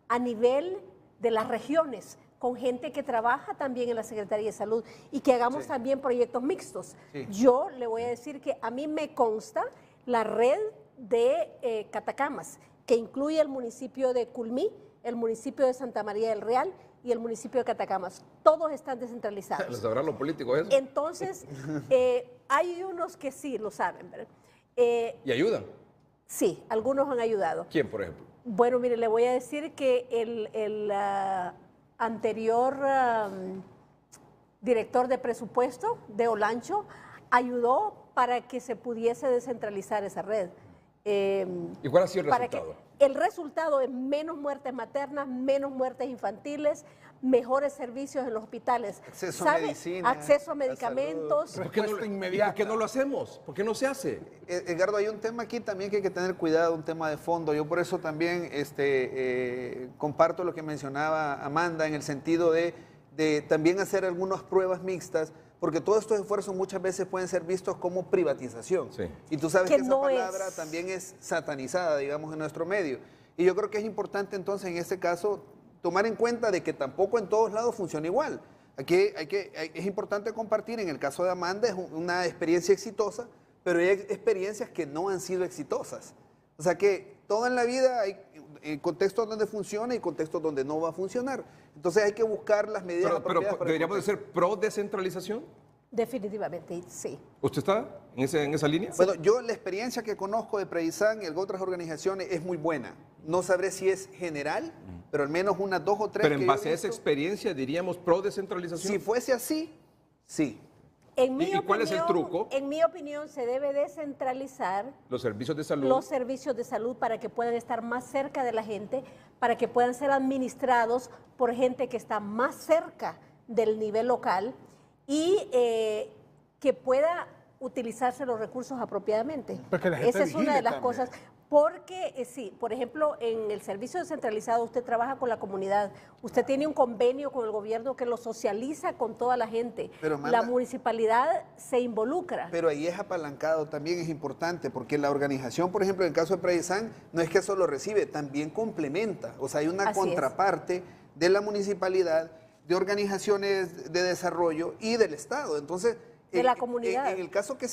a nivel de las regiones, con gente que trabaja también en la Secretaría de Salud y que hagamos también proyectos mixtos. Sí. Yo le voy a decir que a mí me consta la red de Catacamas, que incluye el municipio de Culmí, el municipio de Santa María del Real y el municipio de Catacamas. Todos están descentralizados. ¿Lo sabrán los políticos eso? Entonces, hay unos que sí lo saben, ¿verdad? ¿Y ayudan? Sí, algunos han ayudado. ¿Quién, por ejemplo? Bueno, mire, le voy a decir que el anterior director de presupuesto de Olancho ayudó para que se pudiese descentralizar esa red. ¿Y cuál ha sido el resultado? El resultado es menos muertes maternas, menos muertes infantiles, mejores servicios en los hospitales. Acceso a medicina, acceso a a medicamentos. ¿Por qué no lo hacemos? ¿Por qué no se hace? Edgardo, hay un tema aquí también que hay que tener cuidado, un tema de fondo. Yo por eso también comparto lo que mencionaba Amanda en el sentido de también hacer algunas pruebas mixtas, porque todos estos esfuerzos muchas veces pueden ser vistos como privatización. Sí. Y tú sabes Que que esa no palabra es. también es satanizada, digamos, en nuestro medio. Y yo creo que es importante entonces en este caso tomar en cuenta de que tampoco en todos lados funciona igual. Aquí es importante compartir, en el caso de Amanda es una experiencia exitosa, pero hay experiencias que no han sido exitosas. O sea que todo en la vida hay contextos donde funciona y contextos donde no va a funcionar. Entonces hay que buscar las medidas Pero apropiadas para el deberíamos de contexto. ser pro descentralización. Definitivamente, sí. ¿Usted está en esa línea? Bueno, yo la experiencia que conozco de Predisan y de otras organizaciones es muy buena. No sabré si es general, pero al menos unas 2 o 3 Pero que en yo he base a esa visto. experiencia diríamos pro descentralización. Si fuese así, sí. ¿Y cuál es el truco? En mi opinión, se debe descentralizar Los servicios de salud. los servicios de salud para que puedan estar más cerca de la gente, para que puedan ser administrados por gente que está más cerca del nivel local y que pueda utilizarse los recursos apropiadamente. Porque la gente Esa es una de las vigile cosas. Porque sí, por ejemplo, en el servicio descentralizado usted trabaja con la comunidad, usted tiene un convenio con el gobierno que lo socializa con toda la gente. Pero la municipalidad se involucra. Pero ahí es apalancado, también es importante, porque la organización, por ejemplo, en el caso de Praisan, no es que solo recibe, también complementa. O sea, hay una Así contraparte de la municipalidad, de organizaciones de desarrollo y del Estado. Entonces, de la comunidad. En el caso que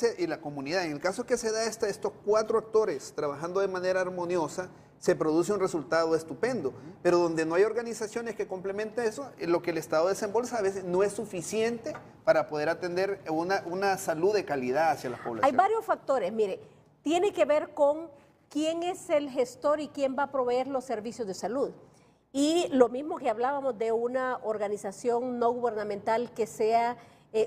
se da estos 4 actores trabajando de manera armoniosa, se produce un resultado estupendo. Pero donde no hay organizaciones que complementen eso, lo que el Estado desembolsa a veces no es suficiente para poder atender una salud de calidad hacia las poblaciones. Hay varios factores, mire, tiene que ver con quién es el gestor y quién va a proveer los servicios de salud. Y lo mismo que hablábamos de una organización no gubernamental que sea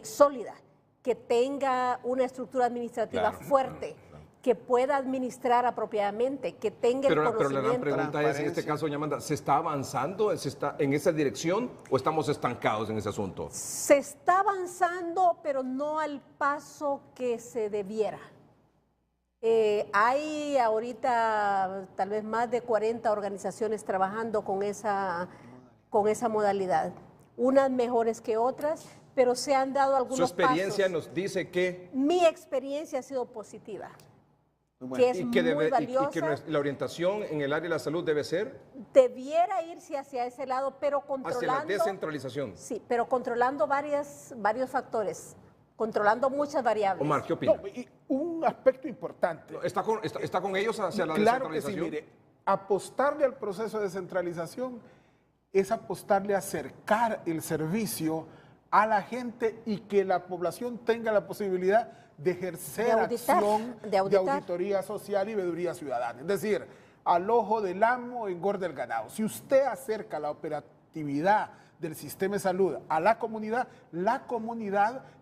sólida, que tenga una estructura administrativa fuerte, que pueda administrar apropiadamente, que tenga el conocimiento. Pero la gran pregunta es, en este caso, doña Amanda, ¿se está avanzando en esa dirección o estamos estancados en ese asunto? Se está avanzando, pero no al paso que se debiera. Hay ahorita tal vez más de 40 organizaciones trabajando con esa modalidad, unas mejores que otras, pero se han dado algunos pasos. Su experiencia nos dice que... Mi experiencia ha sido positiva, que es muy valiosa. Y que la orientación en el área de la salud debe ser... Debiera irse hacia ese lado, pero controlando... Hacia la descentralización. Sí, pero controlando varios factores, controlando muchas variables. Omar, ¿qué opina? No, y un aspecto importante. ¿Está con ellos hacia la Claro que descentralización? sí, mire, apostarle al proceso de descentralización es apostarle a acercar el servicio a la gente y que la población tenga la posibilidad de ejercer acción de auditoría social y veeduría ciudadana. Es decir, al ojo del amo engorda el ganado. Si usted acerca la operatividad del sistema de salud a la comunidad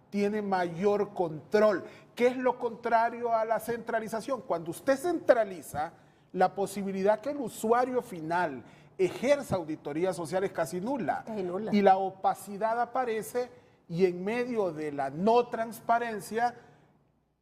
tiene mayor control. ¿Qué es lo contrario a la centralización? Cuando usted centraliza, la posibilidad que el usuario final ejerza auditoría social es casi nula. Y la opacidad aparece y en medio de la no transparencia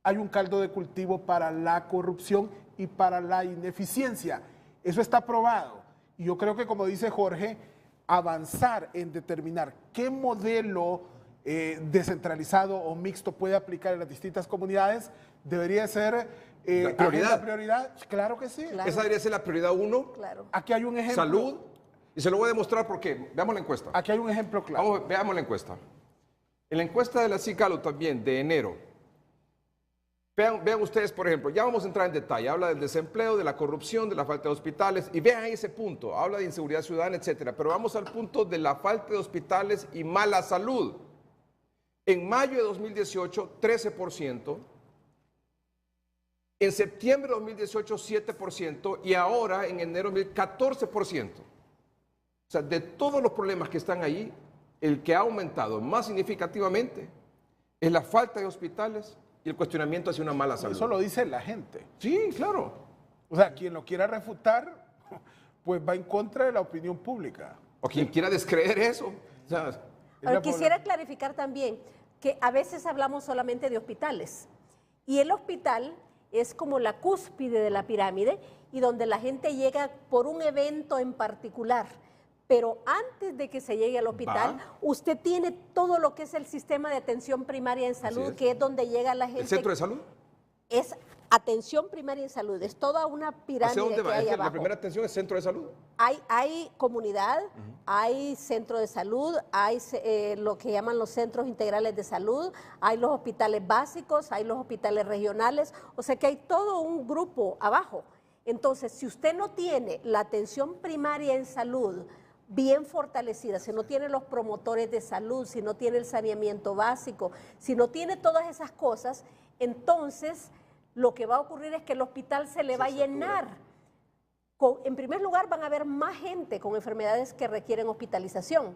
hay un caldo de cultivo para la corrupción y para la ineficiencia. Eso está probado. Y yo creo que, como dice Jorge, avanzar en determinar qué modelo descentralizado o mixto puede aplicar en las distintas comunidades debería ser ¿prioridad? Prioridad. Claro que sí. Claro. Esa debería ser la prioridad 1. Claro. Aquí hay un ejemplo. Salud. Y se lo voy a demostrar porque veamos la encuesta. Aquí hay un ejemplo claro. Veamos la encuesta. En la encuesta de la CICALO también, de enero, vean ustedes, por ejemplo, ya vamos a entrar en detalle, habla del desempleo, de la corrupción, de la falta de hospitales, y vean ese punto, habla de inseguridad ciudadana, etcétera. Pero vamos al punto de la falta de hospitales y mala salud. En mayo de 2018, 13%. En septiembre de 2018, 7%. Y ahora, en enero de 14%. O sea, de todos los problemas que están ahí, el que ha aumentado más significativamente es la falta de hospitales y el cuestionamiento hacia una mala salud. Eso lo dice la gente. Sí, claro. O sea, quien lo quiera refutar, pues va en contra de la opinión pública. O quien quiera descreer eso. O sea, Ahora, quisiera clarificar también que a veces hablamos solamente de hospitales y el hospital es como la cúspide de la pirámide y donde la gente llega por un evento en particular. Pero antes de que se llegue al hospital, usted tiene todo lo que es el sistema de atención primaria en salud, que es donde llega la gente. ¿El centro de salud? Es atención primaria en salud, es toda una pirámide. ¿Hacia dónde va? Que hay La abajo. primera atención es centro de salud. Hay comunidad, hay centro de salud, hay lo que llaman los centros integrales de salud, hay los hospitales básicos, hay los hospitales regionales, o sea que hay todo un grupo abajo. Entonces, si usted no tiene la atención primaria en salud bien fortalecida, si no tiene los promotores de salud, si no tiene el saneamiento básico, si no tiene todas esas cosas, entonces lo que va a ocurrir es que el hospital se le va a llenar. En primer lugar, van a haber más gente con enfermedades que requieren hospitalización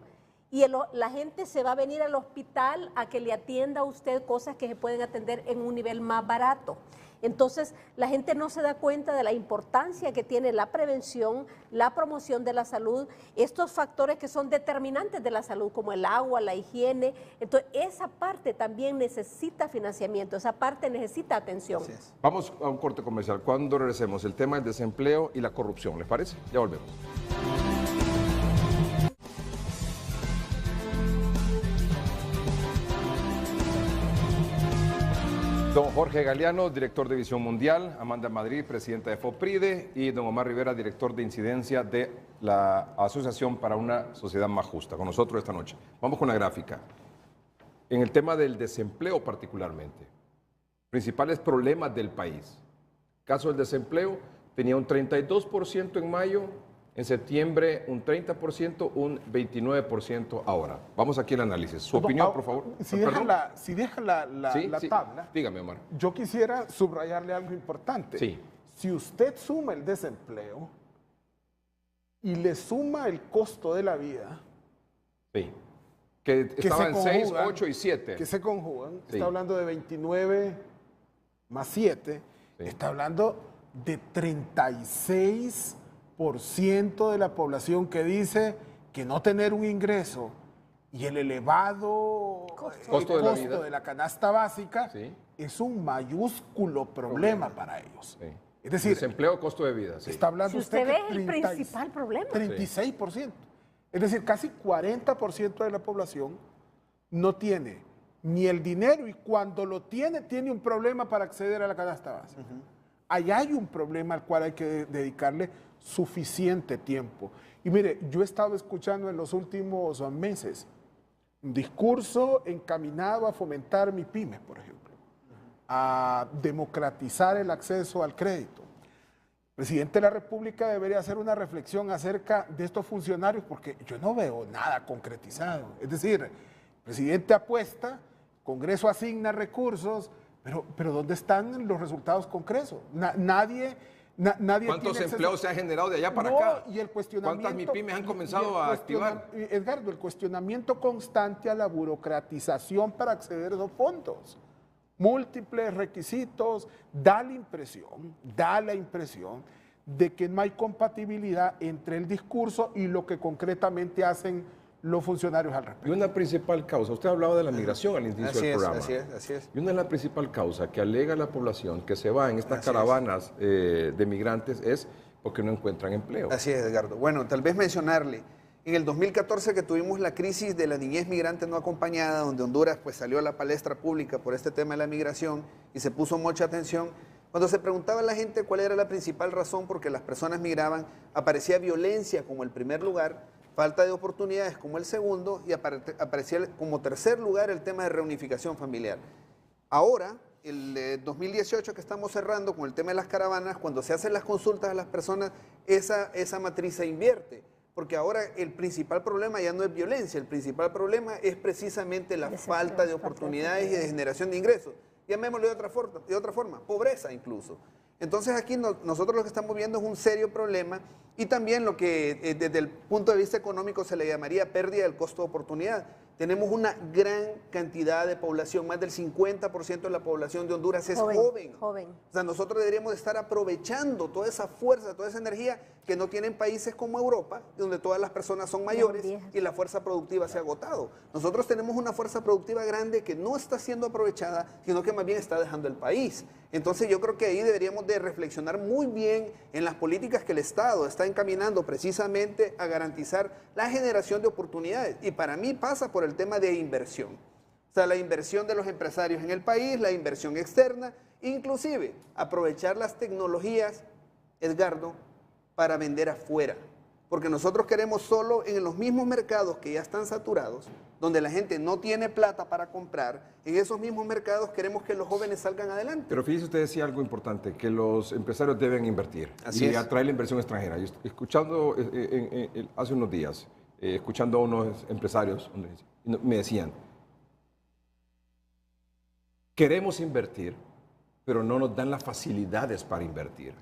y la gente se va a venir al hospital a que le atienda a usted cosas que se pueden atender en un nivel más barato. Entonces, la gente no se da cuenta de la importancia que tiene la prevención, la promoción de la salud, estos factores que son determinantes de la salud, como el agua, la higiene. Entonces, esa parte también necesita financiamiento, esa parte necesita atención. Vamos a un corte comercial. Cuando regresemos, el tema del desempleo y la corrupción, ¿les parece? Ya volvemos. Don Jorge Galeano, director de Visión Mundial, Amanda Madrid, presidenta de FOPRIDE, y don Omar Rivera, director de incidencia de la Asociación para una Sociedad Más Justa, con nosotros esta noche. Vamos con la gráfica. En el tema del desempleo particularmente, principales problemas del país. Caso del desempleo, tenía un 32% en mayo, en septiembre un 30%, un 29% ahora. Vamos aquí al análisis. Su opinión, por favor. Si dejan la Sí. tabla, Dígame, Omar. yo quisiera subrayarle algo importante. Sí. Si usted suma el desempleo y le suma el costo de la vida, Sí. Que estaba en 6, 8 y 7. que se conjugan, Sí. está hablando de 29 más 7, Sí. está hablando de 36% de la población que dice que no tener un ingreso y el elevado Costo de la vida. de la canasta básica Sí. es un mayúsculo problema para ellos. Sí. Es decir, Desempleo, costo de vida. Sí. está hablando Si usted ve, que es el principal problema. 36%. Es decir, casi 40% de la población no tiene ni el dinero y cuando lo tiene, tiene un problema para acceder a la canasta básica. Allá hay un problema al cual hay que dedicarle suficiente tiempo. Y mire, yo he estado escuchando en los últimos meses un discurso encaminado a fomentar MIPYMES, por ejemplo, a democratizar el acceso al crédito. El presidente de la República debería hacer una reflexión acerca de estos funcionarios porque yo no veo nada concretizado. Es decir, el presidente apuesta, Congreso asigna recursos, pero ¿dónde están los resultados concretos? Nadie ¿Cuántos tiene empleos se han generado de allá para No, acá? y el cuestionamiento, ¿Cuántas MIPYMES han comenzado a activar? Edgardo, el cuestionamiento constante a la burocratización para acceder a los fondos. Múltiples requisitos, da la impresión de que no hay compatibilidad entre el discurso y lo que concretamente hacen los funcionarios al respecto. Y una principal causa, usted hablaba de la migración al inicio del programa. Así es. Y una de las principales causas que alega la población que se va en estas caravanas de migrantes es porque no encuentran empleo. Así es, Edgardo. Bueno, tal vez mencionarle, en el 2014 que tuvimos la crisis de la niñez migrante no acompañada, donde Honduras pues salió a la palestra pública por este tema de la migración y se puso mucha atención, cuando se preguntaba a la gente cuál era la principal razón por qué las personas migraban, aparecía violencia como el primer lugar, falta de oportunidades como el segundo y aparecía como tercer lugar el tema de reunificación familiar. Ahora, el 2018 que estamos cerrando con el tema de las caravanas, cuando se hacen las consultas a las personas, esa matriz se invierte, porque ahora el principal problema ya no es violencia, el principal problema es precisamente la falta de oportunidades y de generación de ingresos. Llamémoslo de otra forma, pobreza incluso. Entonces aquí nosotros lo que estamos viendo es un serio problema y también lo que desde el punto de vista económico se le llamaría pérdida del costo de oportunidad. Tenemos una gran cantidad de población, más del 50% de la población de Honduras es joven. O sea, nosotros deberíamos estar aprovechando toda esa fuerza, toda esa energía que no tienen países como Europa, donde todas las personas son mayores y la fuerza productiva se ha agotado. Nosotros tenemos una fuerza productiva grande que no está siendo aprovechada, sino que más bien está dejando el país. Entonces yo creo que ahí deberíamos de reflexionar muy bien en las políticas que el Estado está encaminando precisamente a garantizar la generación de oportunidades. Y para mí pasa por el tema de inversión. O sea, la inversión de los empresarios en el país, la inversión externa, inclusive aprovechar las tecnologías, Edgardo, para vender afuera. Porque nosotros queremos solo en los mismos mercados que ya están saturados, donde la gente no tiene plata para comprar, en esos mismos mercados queremos que los jóvenes salgan adelante. Pero fíjese, usted decía algo importante, que los empresarios deben invertir y atraer la inversión extranjera. Yo escuchando hace unos días, escuchando a unos empresarios, me decían, queremos invertir, pero no nos dan las facilidades para invertir.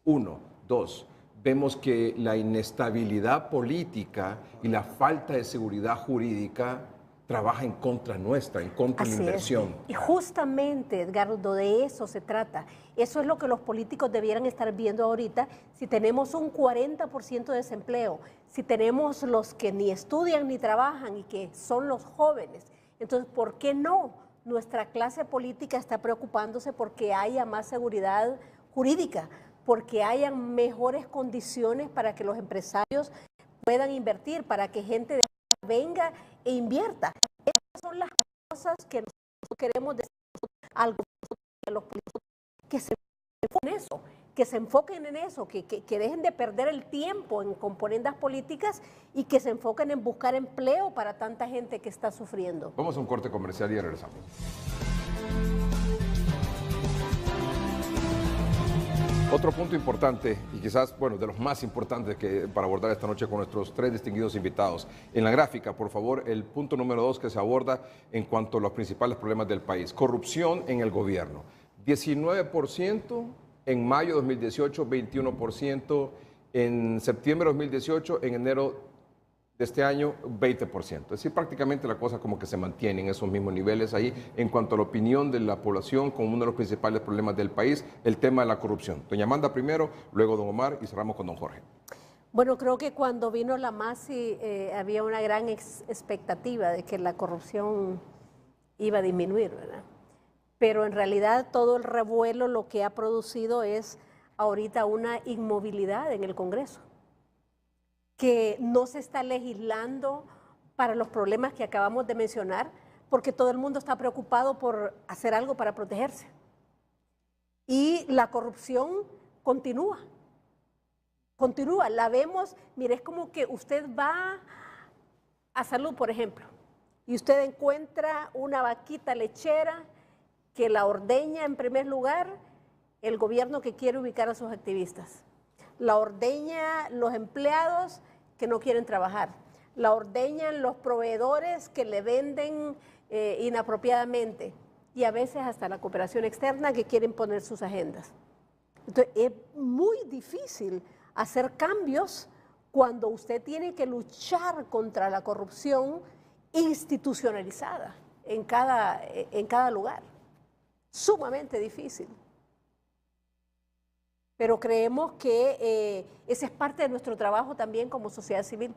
1, 2, vemos que la inestabilidad política y la falta de seguridad jurídica trabaja en contra nuestra, en contra de la inversión. Y justamente, Edgardo, de eso se trata. Eso es lo que los políticos debieran estar viendo ahorita. Si tenemos un 40% de desempleo, si tenemos los que ni estudian ni trabajan y que son los jóvenes, entonces, ¿por qué no? Nuestra clase política está preocupándose porque haya más seguridad jurídica, porque hayan mejores condiciones para que los empresarios puedan invertir, para que gente de venga e invierta. Esas son las cosas que nosotros queremos decir al gobierno, a los políticos, que se enfoquen en eso, que se enfoquen en eso, que dejen de perder el tiempo en componendas políticas y que se enfoquen en buscar empleo para tanta gente que está sufriendo. Vamos a un corte comercial y regresamos. Otro punto importante, y quizás, bueno, de los más importantes para abordar esta noche con nuestros tres distinguidos invitados. En la gráfica, por favor, el punto número 2 que se aborda en cuanto a los principales problemas del país. Corrupción en el gobierno. 19% en mayo de 2018, 21% en septiembre de 2018, en enero de este año 20%. Es decir, prácticamente la cosa como que se mantiene en esos mismos niveles ahí en cuanto a la opinión de la población como uno de los principales problemas del país, el tema de la corrupción. Doña Amanda primero, luego don Omar y cerramos con don Jorge. Bueno, creo que cuando vino la MASI había una gran expectativa de que la corrupción iba a disminuir, ¿verdad? Pero en realidad todo el revuelo lo que ha producido es ahorita una inmovilidad en el Congreso, que no se está legislando para los problemas que acabamos de mencionar, porque todo el mundo está preocupado por hacer algo para protegerse. Y la corrupción continúa, la vemos, mire, es como que usted va a Salud, por ejemplo, y usted encuentra una vaquita lechera que la ordeña en primer lugar el gobierno que quiere ubicar a sus activistas. La ordeña los empleados que no quieren trabajar. La ordeñan los proveedores que le venden inapropiadamente. Y a veces hasta la cooperación externa que quieren poner sus agendas. Entonces, es muy difícil hacer cambios cuando usted tiene que luchar contra la corrupción institucionalizada en cada lugar. Sumamente difícil. Pero creemos que ese es parte de nuestro trabajo también como sociedad civil,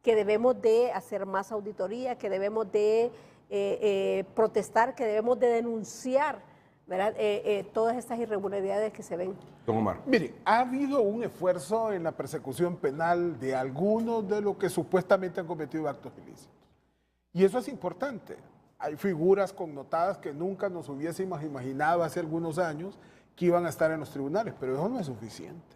que debemos de hacer más auditoría, que debemos de protestar, que debemos de denunciar, ¿verdad? Todas estas irregularidades que se ven. Don Omar. Mire, ha habido un esfuerzo en la persecución penal de algunos de los que supuestamente han cometido actos ilícitos. Y eso es importante. Hay figuras connotadas que nunca nos hubiésemos imaginado hace algunos años que iban a estar en los tribunales, pero eso no es suficiente.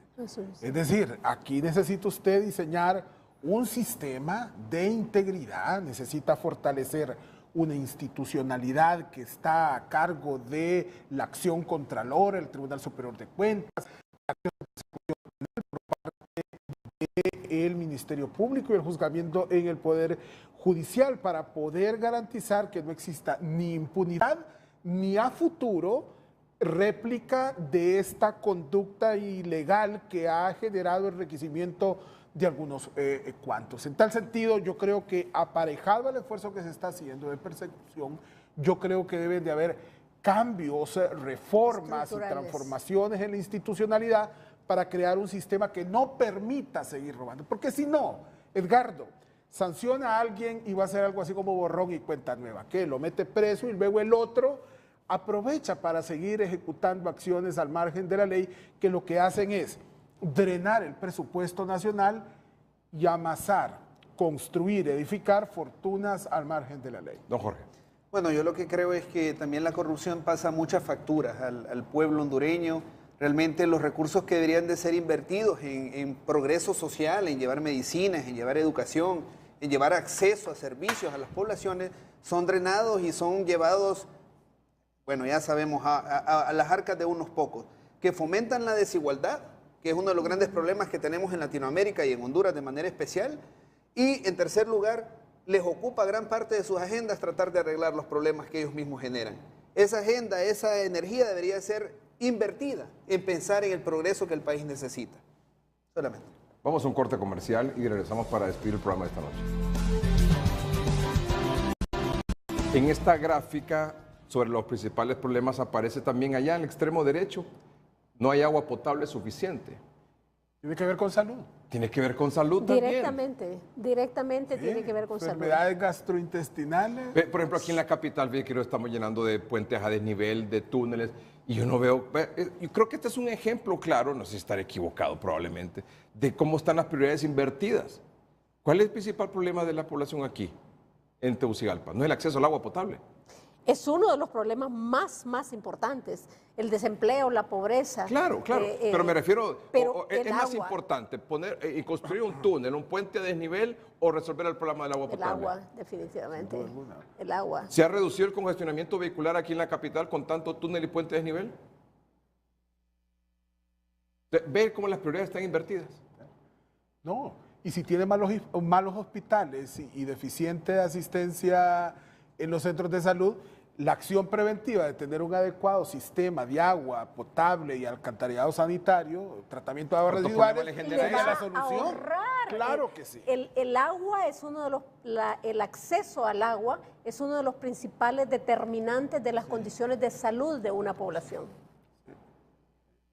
Es decir, aquí necesita usted diseñar un sistema de integridad, necesita fortalecer una institucionalidad que está a cargo de la acción contralora, el Tribunal Superior de Cuentas, la acción de persecución penal por parte del Ministerio Público y el juzgamiento en el Poder Judicial para poder garantizar que no exista ni impunidad ni a futuro réplica de esta conducta ilegal que ha generado el enriquecimiento de algunos cuantos. En tal sentido, yo creo que aparejado al esfuerzo que se está haciendo de persecución, yo creo que deben de haber cambios, reformas y transformaciones en la institucionalidad para crear un sistema que no permita seguir robando. Porque si no, Edgardo, sanciona a alguien y va a hacer algo así como borrón y cuenta nueva, que lo mete preso y luego el otro aprovecha para seguir ejecutando acciones al margen de la ley que lo que hacen es drenar el presupuesto nacional y amasar, construir, edificar fortunas al margen de la ley. Don Jorge. Bueno, yo lo que creo es que también la corrupción pasa muchas facturas al pueblo hondureño. Realmente los recursos que deberían de ser invertidos en progreso social, en llevar medicinas, en llevar educación, en llevar acceso a servicios a las poblaciones, son drenados y son llevados, bueno, ya sabemos, a las arcas de unos pocos, que fomentan la desigualdad, que es uno de los grandes problemas que tenemos en Latinoamérica y en Honduras de manera especial. Y en tercer lugar, les ocupa gran parte de sus agendas tratar de arreglar los problemas que ellos mismos generan. Esa agenda, esa energía debería ser invertida en pensar en el progreso que el país necesita. solamente. Vamos a un corte comercial y regresamos para despedir el programa de esta noche. En esta gráfica sobre los principales problemas aparece también allá en el extremo derecho, no hay agua potable suficiente. Tiene que ver con salud. Tiene que ver con salud también. Directamente tiene que ver con salud. Enfermedades gastrointestinales. Por ejemplo, aquí en la capital, que lo estamos llenando de puentes a desnivel, de túneles, y yo no veo, yo creo que este es un ejemplo claro, no sé si estaré equivocado probablemente, de cómo están las prioridades invertidas. ¿Cuál es el principal problema de la población aquí, en Tegucigalpa? No es el acceso al agua potable. Es uno de los problemas más importantes, el desempleo, la pobreza. Claro, pero me refiero, pero ¿es el más agua. importante poner y construir un túnel, un puente a desnivel o resolver el problema del agua El potable? agua, definitivamente. El agua. ¿Se ha reducido el congestionamiento vehicular aquí en la capital con tanto túnel y puente a desnivel? ¿Ve cómo las prioridades están invertidas? No, y si tiene malos hospitales y deficiente asistencia en los centros de salud, la acción preventiva de tener un adecuado sistema de agua potable y alcantarillado sanitario, tratamiento de aguas ¿Cuántos residuales, problemas le Le genera es va la a solución. ahorrar. Claro que sí. El agua es uno de los, el acceso al agua es uno de los principales determinantes de las condiciones de salud de una población.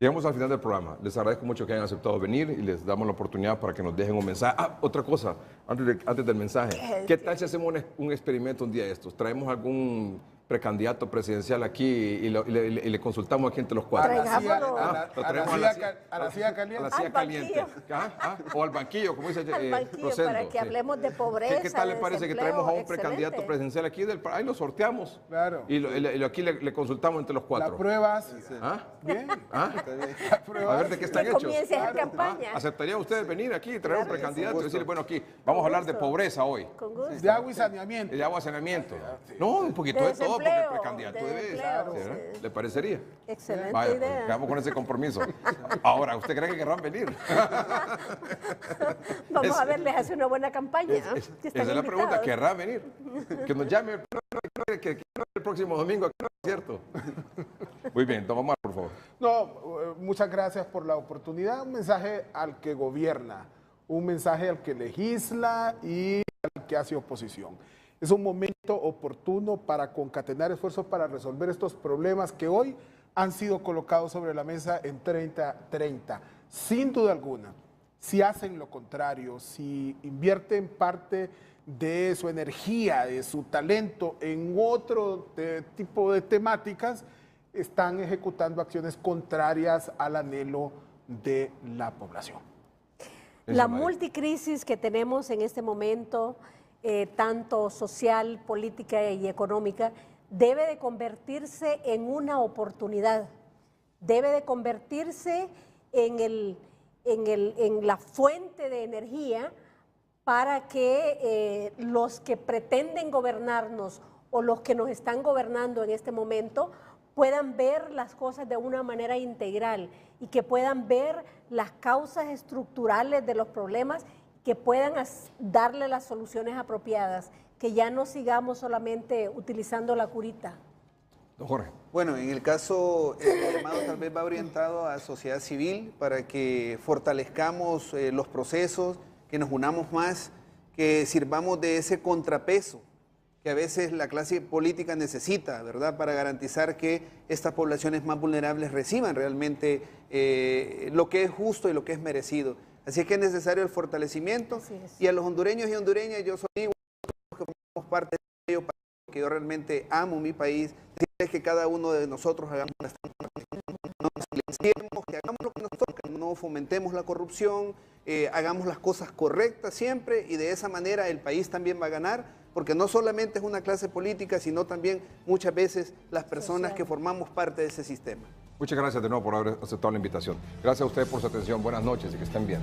Llegamos al final del programa. Les agradezco mucho que hayan aceptado venir y les damos la oportunidad para que nos dejen un mensaje. Ah, otra cosa, antes del mensaje. ¿Qué tal si hacemos un experimento un día de estos? Traemos algún precandidato presidencial aquí y le consultamos aquí entre los cuatro. Traigámoslo. A la silla caliente. A la silla Al caliente. banquillo. O al banquillo, como dice Al banquillo, Rosendo, para que sí. hablemos de pobreza, ¿Qué tal le de parece que desempleo? traemos a un Excelente. precandidato presidencial aquí? Ahí lo sorteamos. Claro. Y aquí le consultamos entre los cuatro. La prueba, sí. ¿Ah? Bien. ¿Ah? La prueba, A ver de qué están Que hechos. comience a hacer campaña. ¿Aceptarían ustedes venir aquí y traer un Claro, precandidato y con decirle, bueno, aquí vamos a hablar de gusto. pobreza hoy? Con gusto. de agua y saneamiento. De agua, saneamiento. No, un poquito De de todo, porque el desempleo, precandidato de debe. empleo, ¿Sí, no? sí. ¿Le parecería? Excelente Vaya, pues, idea. quedamos con ese compromiso. Ahora, ¿usted cree que querrán venir? Vamos a ver, les hace una buena campaña. Esa Que están es la pregunta, invitados. ¿querrán venir? Que nos llame que el próximo domingo, ¿no es cierto? Muy bien, entonces vamos, por favor. No, muchas gracias por la oportunidad. Un mensaje al que gobierna, un mensaje al que legisla y al que hace oposición. Es un momento oportuno para concatenar esfuerzos para resolver estos problemas que hoy han sido colocados sobre la mesa en 30-30. Sin duda alguna, si hacen lo contrario, si invierten parte de su energía, de su talento en otro tipo de temáticas, están ejecutando acciones contrarias al anhelo de la población. La multicrisis que tenemos en este momento, tanto social, política y económica, debe de convertirse en una oportunidad, debe de convertirse en la fuente de energía para que los que pretenden gobernarnos o los que nos están gobernando en este momento puedan ver las cosas de una manera integral y que puedan ver las causas estructurales de los problemas, que puedan darle las soluciones apropiadas, que ya no sigamos solamente utilizando la curita. Don Jorge. Bueno, en el caso, el llamado tal vez va orientado a sociedad civil para que fortalezcamos los procesos, que nos unamos más, que sirvamos de ese contrapeso que a veces la clase política necesita, ¿verdad?, para garantizar que estas poblaciones más vulnerables reciban realmente lo que es justo y lo que es merecido. Así es que es necesario el fortalecimiento. Y a los hondureños y hondureñas, yo soy igual, que formamos parte de ello, porque yo realmente amo mi país, decirles que cada uno de nosotros hagamos que hagamos lo que nos toca, no fomentemos la corrupción, hagamos las cosas correctas siempre, y de esa manera el país también va a ganar, porque no solamente es una clase política, sino también muchas veces las personas que formamos parte de ese sistema. Muchas gracias de nuevo por haber aceptado la invitación. Gracias a ustedes por su atención. Buenas noches y que estén bien.